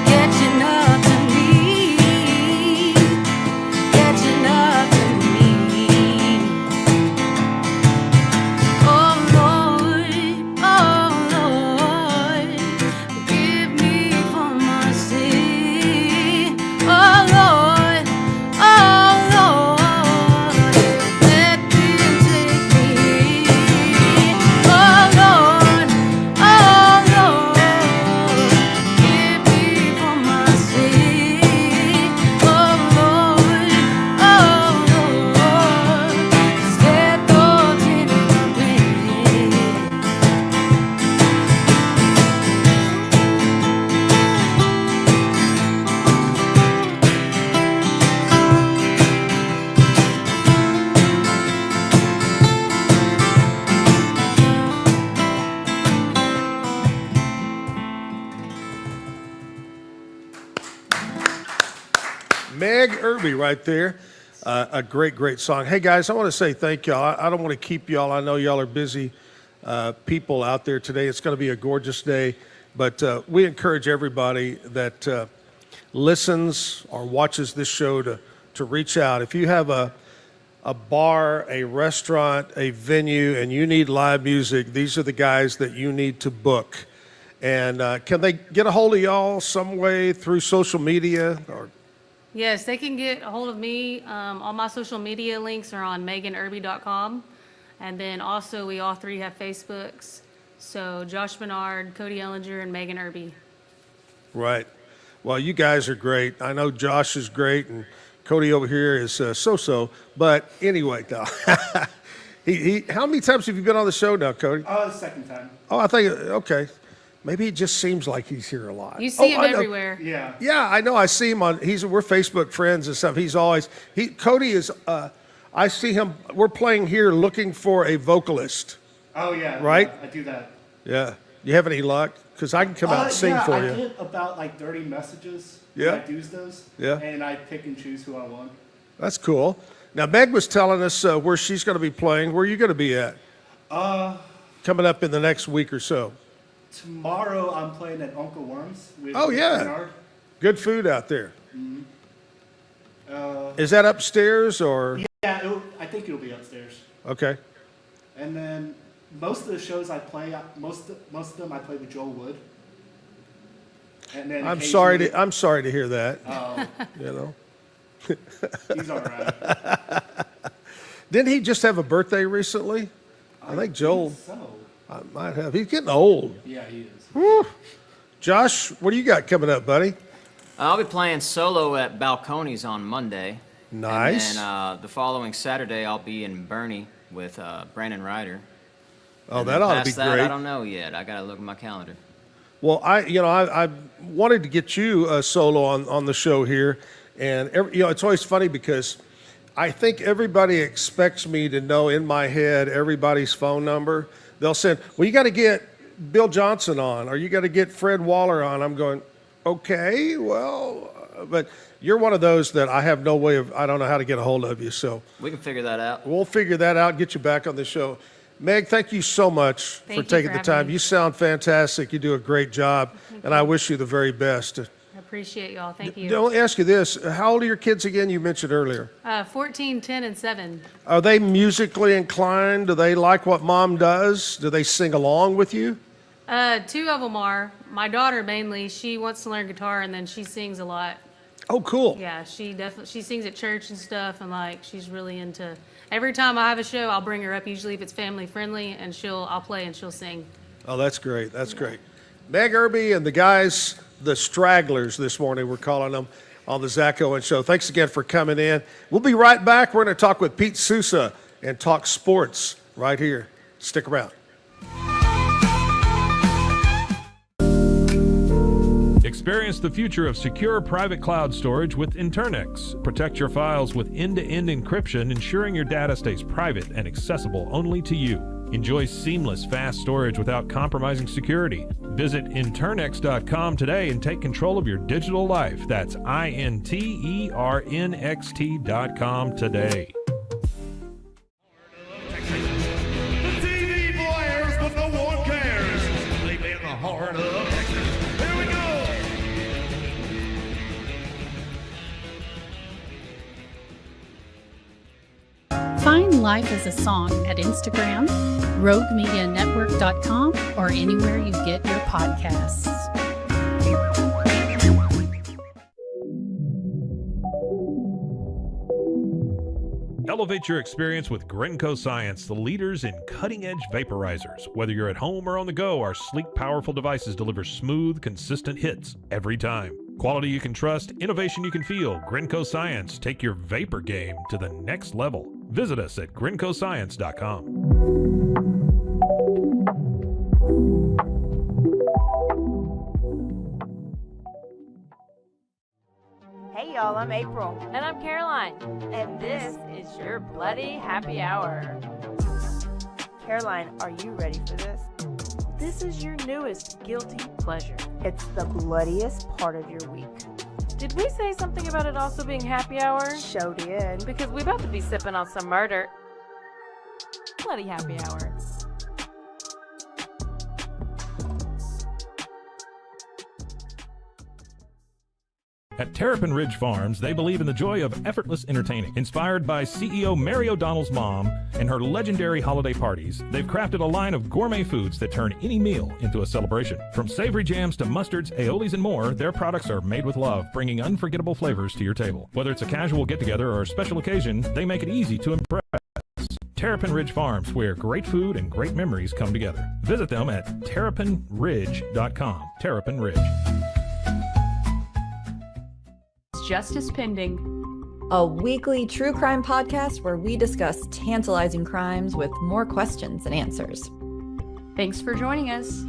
catching up to me, catching up to me. Oh Lord, give me for my sin. Oh Lord, let them take me. Oh Lord, give me for my sin. Oh Lord, it's death or taking a pen. Meg Irby right there. A great, great song. Hey, guys, I want to say thank y'all. I don't want to keep y'all. I know y'all are busy people out there today. It's going to be a gorgeous day. But we encourage everybody that listens or watches this show to reach out. If you have a bar, a restaurant, a venue, and you need live music, these are the guys that you need to book. And can they get a hold of y'all some way through social media? Or Yes, they can get a hold of me. All my social media links are on meganirby.com. And then also we all three have Facebooks. So Josh Bernard, Cody Ellinger, and Megan Irby. Right. Well, you guys are great. I know Josh is great, and Cody over here is so-so. But anyway, though, how many times have you been on the show now, Cody? The second time. Oh, I think, okay. Maybe it just seems like he's here a lot. You see him I know. everywhere. Yeah. Yeah, I know. I see him on. We're Facebook friends and stuff. He's always. Cody is. I see him. We're playing here, looking for a vocalist. Oh yeah. Right? Yeah, I do that. Yeah. You have any luck? Because I can come out and sing for you. I get about like 30 messages. Yeah. When I do those. Yeah. And I pick and choose who I want. That's cool. Now Meg was telling us where she's going to be playing. Where are you going to be at? Coming up in the next week or so. Tomorrow I'm playing at Uncle Worms. With Oh, yeah. Bernard. Good food out there. Mhm. Is that upstairs or? Yeah, I think it'll be upstairs. Okay. And then most of the shows I play, most of them I play with Joel Wood. And then I'm sorry to hear that. Oh. You know. He's all right. Didn't he just have a birthday recently? I think Joel. So. I might have. He's getting old. Yeah, he is. Whew. Josh, what do you got coming up, buddy? I'll be playing solo at Balcones on Monday. Nice. And then the following Saturday, I'll be in Bernie with Brandon Ryder. Oh, And that then ought to past be that, great. I don't know yet. I got to look at my calendar. Well, I wanted to get you solo on the show here, and it's always funny because I think everybody expects me to know in my head everybody's phone number. They'll send, well, you got to get Bill Johnson on, or you got to get Fred Waller on. I'm going, okay, well, but you're one of those that I have no way of, I don't know how to get a hold of you. So We can figure that out. we'll figure that out, get you back on the show. Meg, thank you so much Thank you for taking for the time. having me. You sound fantastic. You do a great job, and I wish you the very best. I appreciate y'all. Thank you. Let me ask you this. How old are your kids again? You mentioned earlier. 14, 10, and 7. Are they musically inclined? Do they like what mom does? Do they sing along with you? 2 of them are. My daughter mainly. She wants to learn guitar, and then she sings a lot. Oh, cool. Yeah, she sings at church and stuff, and she's really into. Every time I have a show, I'll bring her up. Usually, if it's family friendly, and I'll play and she'll sing. Oh, that's great. That's great. Meg Irby and the guys, the Stragglers this morning, we're calling them, on the Zach Owen Show. Thanks again for coming in. We'll be right back. We're going to talk with Pete Sousa and talk sports right here. Stick around. Experience the future of secure private cloud storage with Internex. Protect your files with end-to-end encryption, ensuring your data stays private and accessible only to you. Enjoy seamless, fast storage without compromising security. Visit Internex.com today and take control of your digital life. That's INTERNXT.com today. TV blares, but no one cares. They be in the heart of Texas. Here we go. Find Life as a Song at Instagram, roguemedianetwork.com, or anywhere you get your podcasts. Elevate your experience with Grenco Science, the leaders in cutting-edge vaporizers. Whether you're at home or on the go, our sleek, powerful devices deliver smooth, consistent hits every time. Quality you can trust, innovation you can feel. Grenco Science, take your vapor game to the next level. Visit us at GrencoScience.com. Hey y'all, I'm April. And I'm Caroline. And this is your Bloody Happy Hour. Caroline, are you ready for this? This is your newest guilty pleasure. It's the bloodiest part of your week. Did we say something about it also being happy hour? Show did. Because we about to be sipping on some murder. Bloody Happy Hour. At Terrapin Ridge Farms, they believe in the joy of effortless entertaining. Inspired by CEO Mary O'Donnell's mom and her legendary holiday parties, they've crafted a line of gourmet foods that turn any meal into a celebration. From savory jams to mustards, aiolis, and more, their products are made with love, bringing unforgettable flavors to your table. Whether it's a casual get-together or a special occasion, they make it easy to impress. Terrapin Ridge Farms, where great food and great memories come together. Visit them at terrapinridge.com. Terrapin Ridge. Justice Pending, a weekly true crime podcast where we discuss tantalizing crimes with more questions than answers. Thanks for joining us.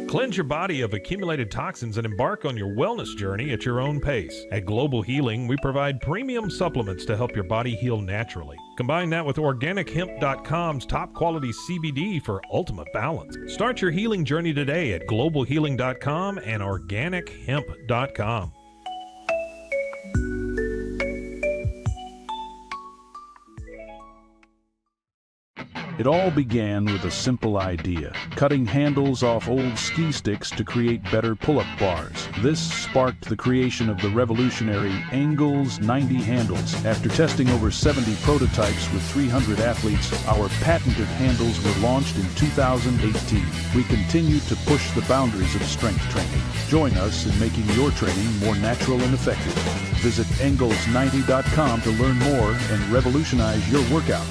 Cleanse your body of accumulated toxins and embark on your wellness journey at your own pace. At Global Healing, we provide premium supplements to help your body heal naturally. Combine that with OrganicHemp.com's top quality CBD for ultimate balance. Start your healing journey today at GlobalHealing.com and OrganicHemp.com. It all began with a simple idea, cutting handles off old ski sticks to create better pull-up bars. This sparked the creation of the revolutionary Engels 90 handles. After testing over 70 prototypes with 300 athletes, our patented handles were launched in 2018. We continue to push the boundaries of strength training. Join us in making your training more natural and effective. Visit Engels90.com to learn more and revolutionize your workout.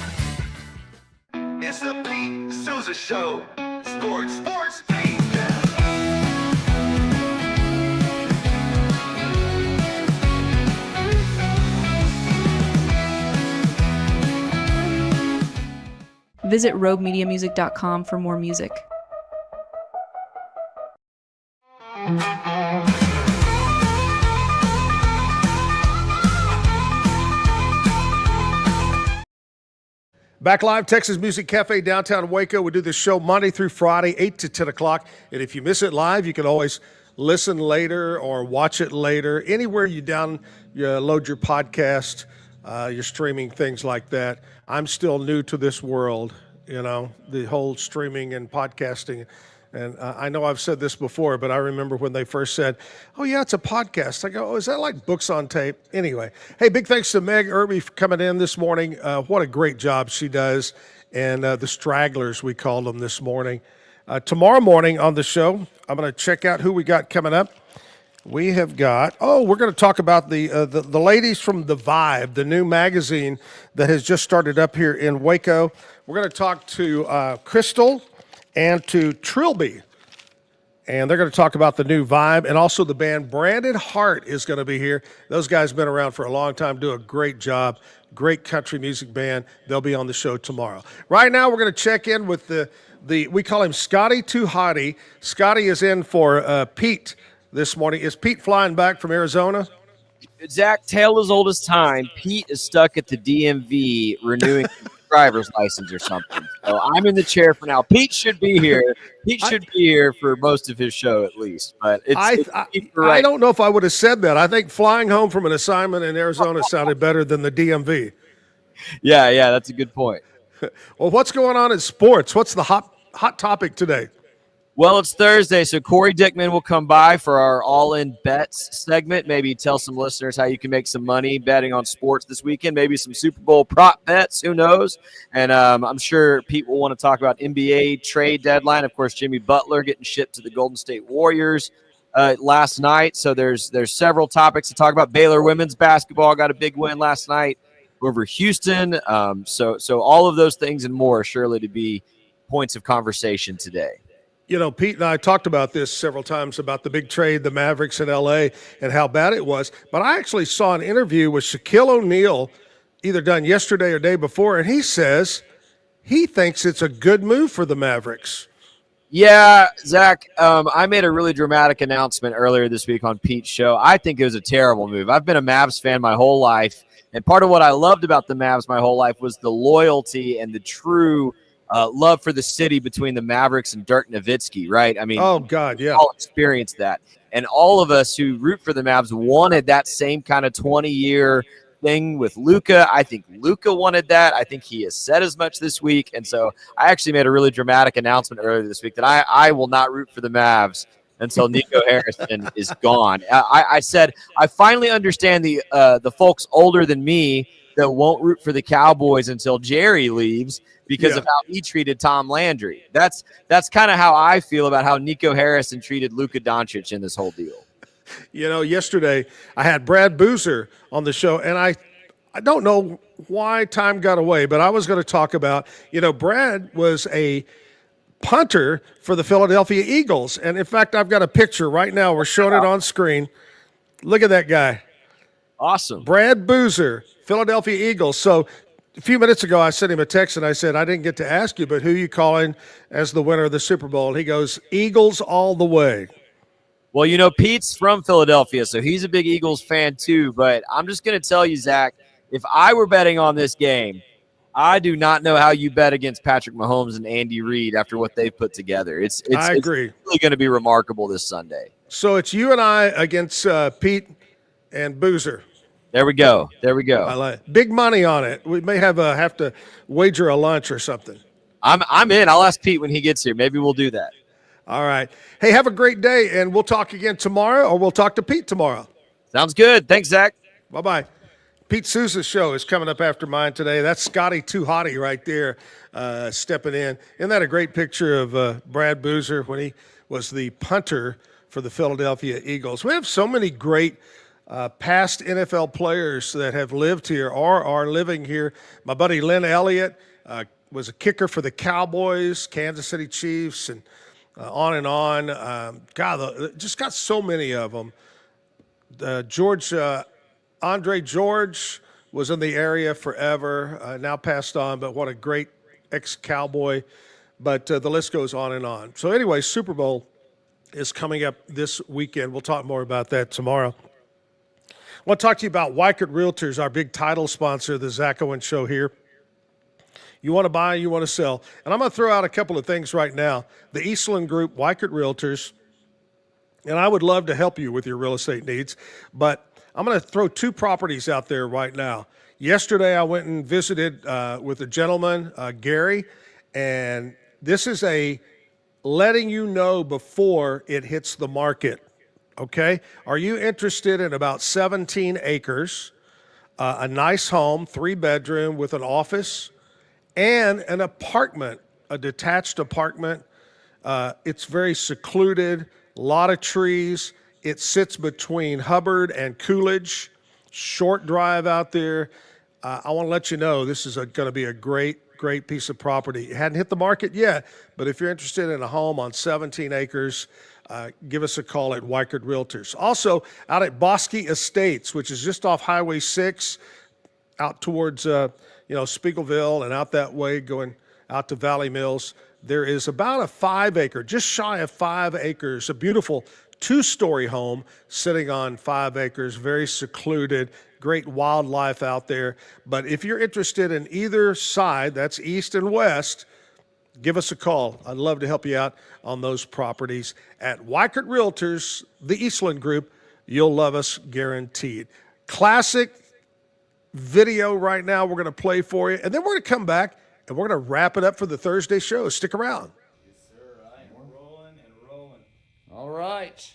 It's the Pete Souza Show. Sports, Pete. Visit RogueMediaMusic.com for more music. Back live, Texas Music Cafe, downtown Waco. We do this show Monday through Friday, 8 to 10 o'clock. And if you miss it live, you can always listen later or watch it later. Anywhere you load your podcast, your streaming, things like that. I'm still new to this world, the whole streaming and podcasting. And I know I've said this before, but I remember when they first said, oh, yeah, it's a podcast. I go, oh, is that like books on tape? Anyway, hey, big thanks to Meg Irby for coming in this morning. What a great job she does. And the stragglers, we called them this morning. Tomorrow morning on the show, I'm going to check out who we got coming up. We have got, we're going to talk about the ladies from The Vibe, the new magazine that has just started up here in Waco. We're going to talk to Crystal and to Trilby, and they're going to talk about the new Vibe, and also the band Branded Heart is going to be here. Those guys have been around for a long time, do a great job, great country music band. They'll be on the show tomorrow. Right now, we're going to check in with we call him Scotty Too Hottie. Scotty is in for Pete this morning. Is Pete flying back from Arizona? Zach, tale as old as time. Pete is stuck at the DMV renewing driver's license or something. So I'm in the chair for now. Pete should be here. Pete should be here for most of his show at least. But I don't know if I would have said that. I think flying home from an assignment in Arizona sounded better than the DMV. Yeah, that's a good point. Well, what's going on in sports? What's the hot topic today? Well, it's Thursday, so Corey Dickman will come by for our all-in bets segment. Maybe tell some listeners how you can make some money betting on sports this weekend. Maybe some Super Bowl prop bets. Who knows? And I'm sure Pete will want to talk about NBA trade deadline. Of course, Jimmy Butler getting shipped to the Golden State Warriors last night. So there's several topics to talk about. Baylor women's basketball got a big win last night over Houston. So all of those things and more are surely to be points of conversation today. Pete and I talked about this several times about the big trade, the Mavericks in L.A., and how bad it was. But I actually saw an interview with Shaquille O'Neal, either done yesterday or day before, and he says he thinks it's a good move for the Mavericks. Yeah, Zach, I made a really dramatic announcement earlier this week on Pete's show. I think it was a terrible move. I've been a Mavs fan my whole life, and part of what I loved about the Mavs my whole life was the loyalty and the true love for the city between the Mavericks and Dirk Nowitzki, right? I mean, oh God, yeah, all experienced that, and all of us who root for the Mavs wanted that same kind of 20-year thing with Luka. I think Luka wanted that. I think he has said as much this week, and so I actually made a really dramatic announcement earlier this week that I will not root for the Mavs until Nico Harrison is gone. I said I finally understand the folks older than me that won't root for the Cowboys until Jerry leaves, because of how he treated Tom Landry. That's kind of how I feel about how Nico Harrison treated Luka Doncic in this whole deal. Yesterday I had Brad Boozer on the show, and I don't know why time got away, but I was going to talk about, Brad was a punter for the Philadelphia Eagles. And in fact, I've got a picture right now. We're showing it on screen. Look at that guy. Awesome. Brad Boozer, Philadelphia Eagles. So a few minutes ago, I sent him a text, and I said, I didn't get to ask you, but who are you calling as the winner of the Super Bowl? And he goes, Eagles all the way. Well, Pete's from Philadelphia, so he's a big Eagles fan too. But I'm just going to tell you, Zach, if I were betting on this game, I do not know how you bet against Patrick Mahomes and Andy Reid after what they've put together. I agree. It's really going to be remarkable this Sunday. So it's you and I against Pete and Boozer. There we go. I like big money on it. We may have to wager a lunch or something. I'm in. I'll ask Pete when he gets here. Maybe we'll do that. All right. Hey, have a great day, and we'll talk again tomorrow, or we'll talk to Pete tomorrow. Sounds good. Thanks, Zach. Bye-bye. Pete Sousa's show is coming up after mine today. That's Scotty Too Hottie right there stepping in. Isn't that a great picture of Brad Boozer when he was the punter for the Philadelphia Eagles? We have so many great past NFL players that have lived here or are living here. My buddy Lynn Elliott was a kicker for the Cowboys, Kansas City Chiefs, and on and on. Just got so many of them. Andre George was in the area forever, now passed on, but what a great ex-Cowboy. But the list goes on and on. So anyway, Super Bowl is coming up this weekend. We'll talk more about that tomorrow. I want to talk to you about Weichert Realtors, our big title sponsor of the Zach Owens Show here. You want to buy, you want to sell. And I'm going to throw out a couple of things right now. The Eastland Group, Weichert Realtors, and I would love to help you with your real estate needs, but I'm going to throw two properties out there right now. Yesterday, I went and visited with a gentleman, Gary, and this is a letting you know before it hits the market, okay? Are you interested in about 17 acres, a nice home, 3-bedroom with an office, and an apartment, a detached apartment? It's very secluded, a lot of trees. It sits between Hubbard and Coolidge, short drive out there. I want to let you know this is going to be a great piece of property. It hadn't hit the market yet, but if you're interested in a home on 17 acres, give us a call at Weichert Realtors. Also, out at Bosque Estates, which is just off Highway 6, out towards Spiegelville and out that way, going out to Valley Mills, there is about a 5-acre, just shy of 5 acres, a beautiful 2-story home sitting on 5 acres, very secluded, great wildlife out there. But if you're interested in either side, that's east and west, give us a call. I'd love to help you out on those properties at Weichert Realtors, the Eastland Group. You'll love us, guaranteed. Classic video right now we're going to play for you, and then we're going to come back and we're going to wrap it up for the Thursday show. Stick around. Yes, sir. We're rolling and rolling. All right.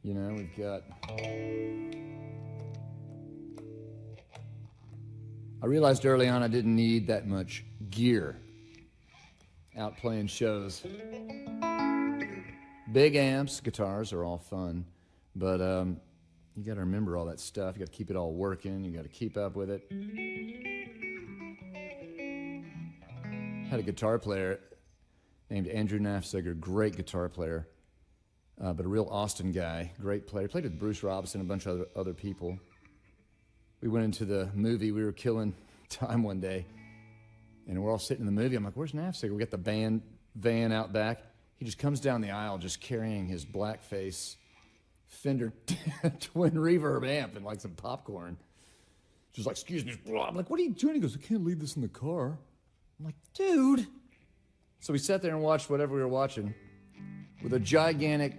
You know, we've got... I realized early on I didn't need that much gear out playing shows. Big amps, guitars are all fun, but you got to remember all that stuff. You got to keep it all working. You got to keep up with it. Had a guitar player named Andrew Nafziger, great guitar player, but a real Austin guy, great player. Played with Bruce Robinson and a bunch of other people. We went into the movie. We were killing time one day, and we're all sitting in the movie. I'm like, where's Nafziger? We got the band van out back. He just comes down the aisle just carrying his blackface Fender twin reverb amp and like some popcorn. Just like, excuse me. I'm like, what are you doing? He goes, I can't leave this in the car. I'm like, dude. So we sat there and watched whatever we were watching with a gigantic,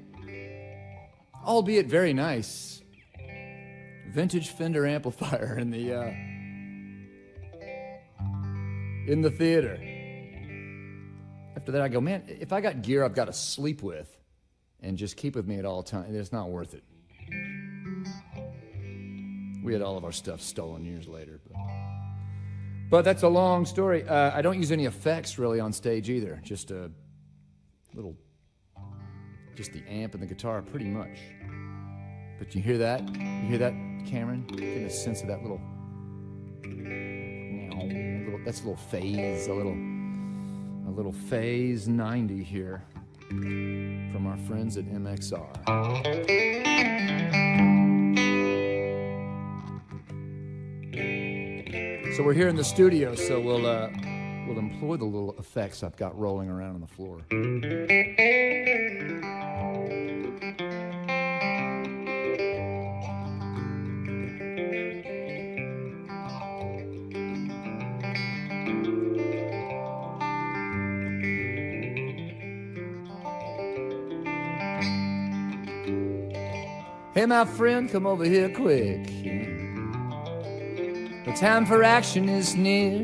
albeit very nice, vintage Fender amplifier in the theater. After that, I go, man, if I got gear I've got to sleep with and just keep with me at all times, it's not worth it. We had all of our stuff stolen years later. But that's a long story. I don't use any effects really on stage either. Just a little, just the amp and the guitar pretty much. But you hear that? You hear that, Cameron? Get a sense of that little, that's a little phase, a little phase 90 here from our friends at MXR. So we're here in the studio, so we'll employ the little effects I've got rolling around on the floor. Hey, my friend, come over here quick. The time for action is near.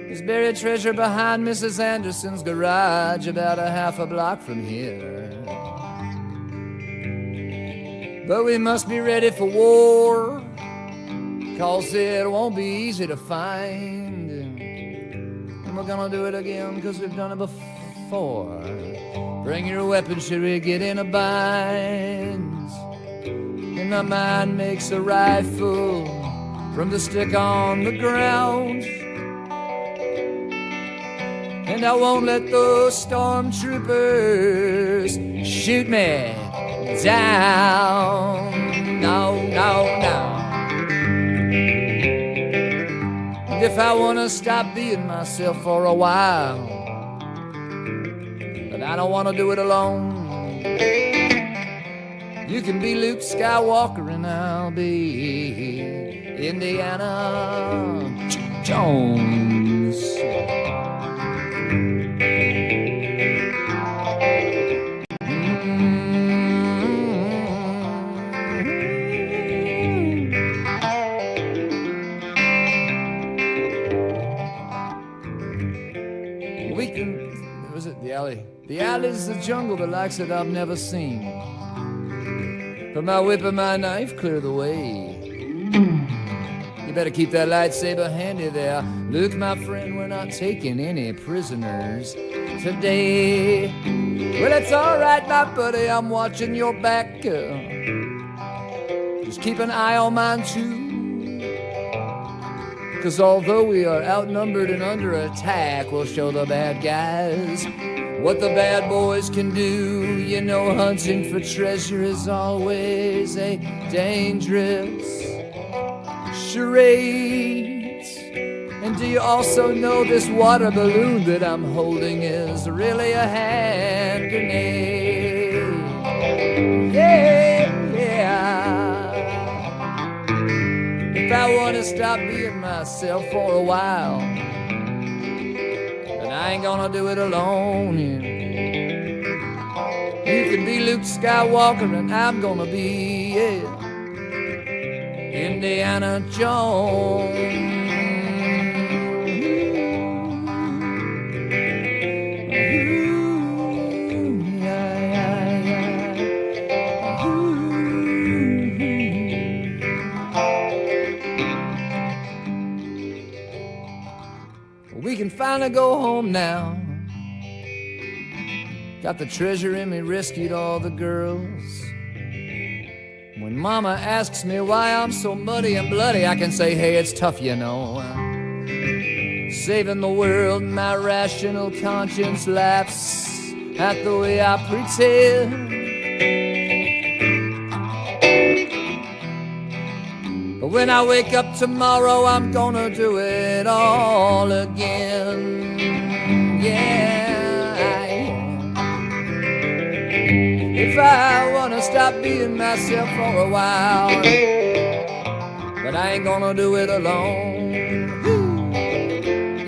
There's buried treasure behind Mrs. Anderson's garage, about a half a block from here. But we must be ready for war, 'cause it won't be easy to find. And we're gonna do it again 'cause we've done it before. Bring your weapons, should we get in a bind? And my mind makes a rifle from the stick on the ground. And I won't let those stormtroopers shoot me down. No, no, no. And if I want to stop being myself for a while, but I don't want to do it alone. You can be Luke Skywalker and I'll be Indiana Jones. The alley's the jungle, the likes that I've never seen. But my whip and my knife clear the way. You better keep that lightsaber handy there. Luke, my friend, we're not taking any prisoners today. Well, it's all right, my buddy, I'm watching your back. Just keep an eye on mine, too. 'Cause although we are outnumbered and under attack, we'll show the bad guys what the bad boys can do. You know, hunting for treasure is always a dangerous charade. And do you also know this water balloon that I'm holding is really a hand grenade? Yeah, yeah. If I want to stop being myself for a while, I ain't gonna do it alone. You can be Luke Skywalker and I'm gonna be Indiana Jones. We can finally go home now. Got the treasure in me, rescued all the girls. When mama asks me why I'm so muddy and bloody, I can say, hey, it's tough, you know. Saving the world, my rational conscience laughs at the way I pretend. But when I wake up tomorrow, I'm gonna do it all again. Yeah, I am. If I wanna stop being myself for a while, but I ain't gonna do it alone.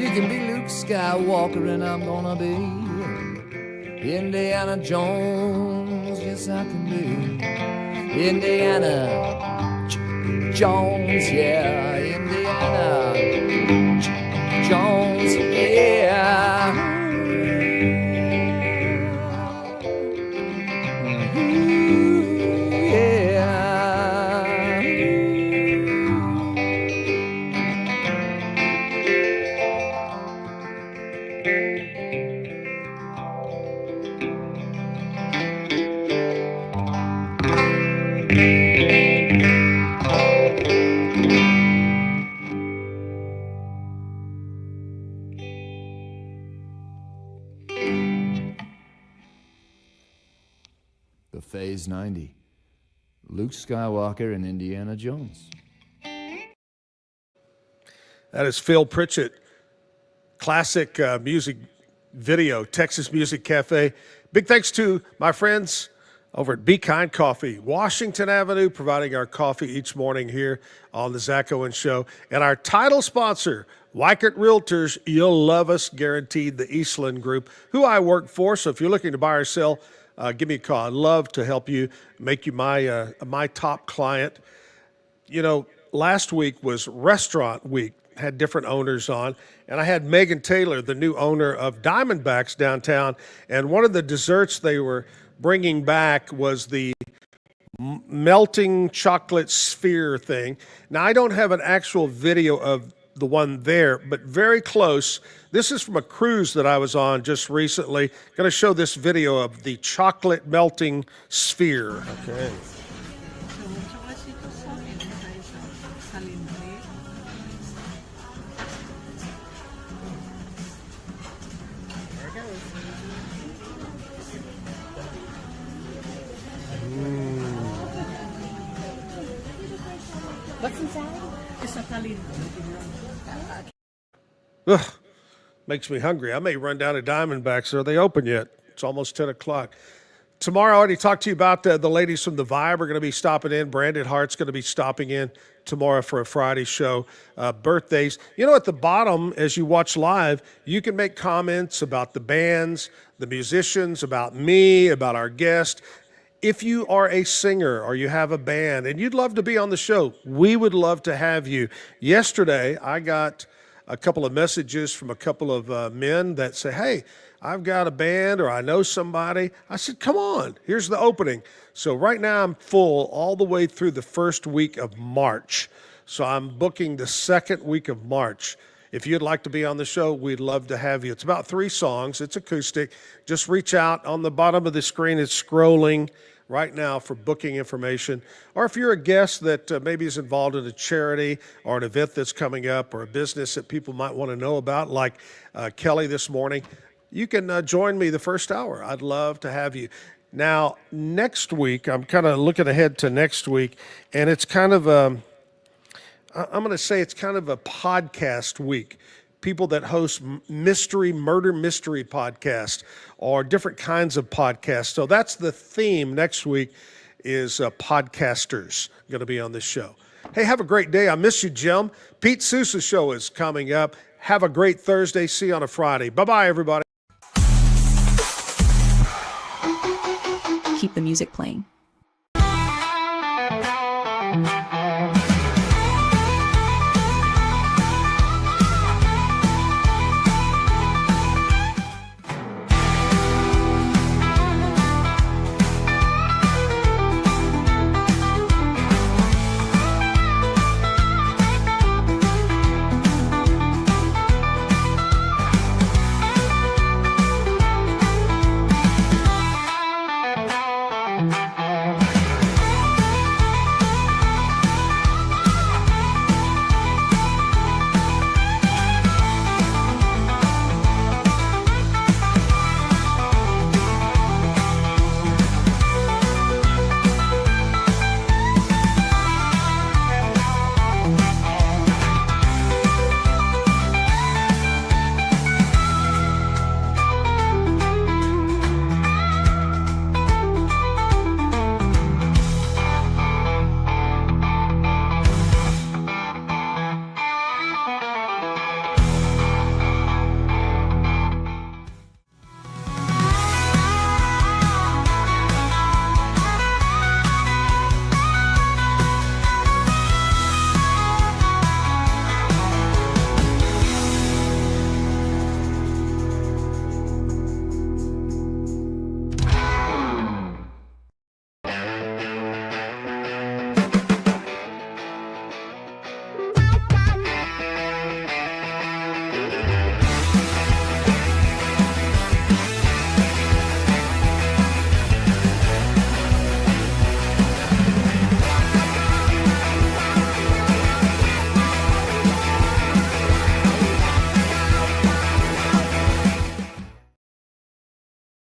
You can be Luke Skywalker and I'm gonna be Indiana Jones. Yes, I can be Indiana Jones, yeah, Indiana Jones, yeah. The Phase 90. Luke Skywalker and Indiana Jones. That is Phil Pritchett. Classic music video, Texas Music Cafe. Big thanks to my friends over at Be Kind Coffee, Washington Avenue, providing our coffee each morning here on the Zach Owens Show. And our title sponsor, Weichert Realtors, you'll love us, guaranteed, the Eastland Group, who I work for. So if you're looking to buy or sell, give me a call. I'd love to help you, make you my top client. You know, last week was Restaurant Week, had different owners on, and I had Megan Taylor, the new owner of Diamondbacks downtown, and one of the desserts they were bringing back was the melting chocolate sphere thing. Now, I don't have an actual video of the one there, but very close. This is from a cruise that I was on just recently. Going to show this video of the chocolate melting sphere. Okay. What's inside? It's a talim. Ugh, makes me hungry. I may run down to Diamondbacks. Are they open yet? It's almost 10 o'clock. Tomorrow, I already talked to you about the ladies from The Vibe are going to be stopping in. Brandon Hart's going to be stopping in tomorrow for a Friday show. Birthdays. You know, at the bottom, as you watch live, you can make comments about the bands, the musicians, about me, about our guest. If you are a singer or you have a band and you'd love to be on the show, we would love to have you. Yesterday, I got a couple of messages from a couple of men that say, hey, I've got a band or I know somebody. I said, come on, here's the opening. So right now I'm full all the way through the first week of March. So I'm booking the second week of March. If you'd like to be on the show, we'd love to have you. It's about 3 songs. It's acoustic. Just reach out. On the bottom of the screen, it's scrolling right now for booking information. Or if you're a guest that maybe is involved in a charity or an event that's coming up or a business that people might want to know about, like Kelly this morning, you can join me the first hour. I'd love to have you. Now, next week, I'm kind of looking ahead to next week, and it's kind of I'm going to say it's kind of a podcast week. People that host murder mystery podcasts or different kinds of podcasts. So that's the theme next week is podcasters going to be on this show. Hey, have a great day. I miss you, Jim. Pete Sousa's show is coming up. Have a great Thursday. See you on a Friday. Bye-bye, everybody. Keep the music playing.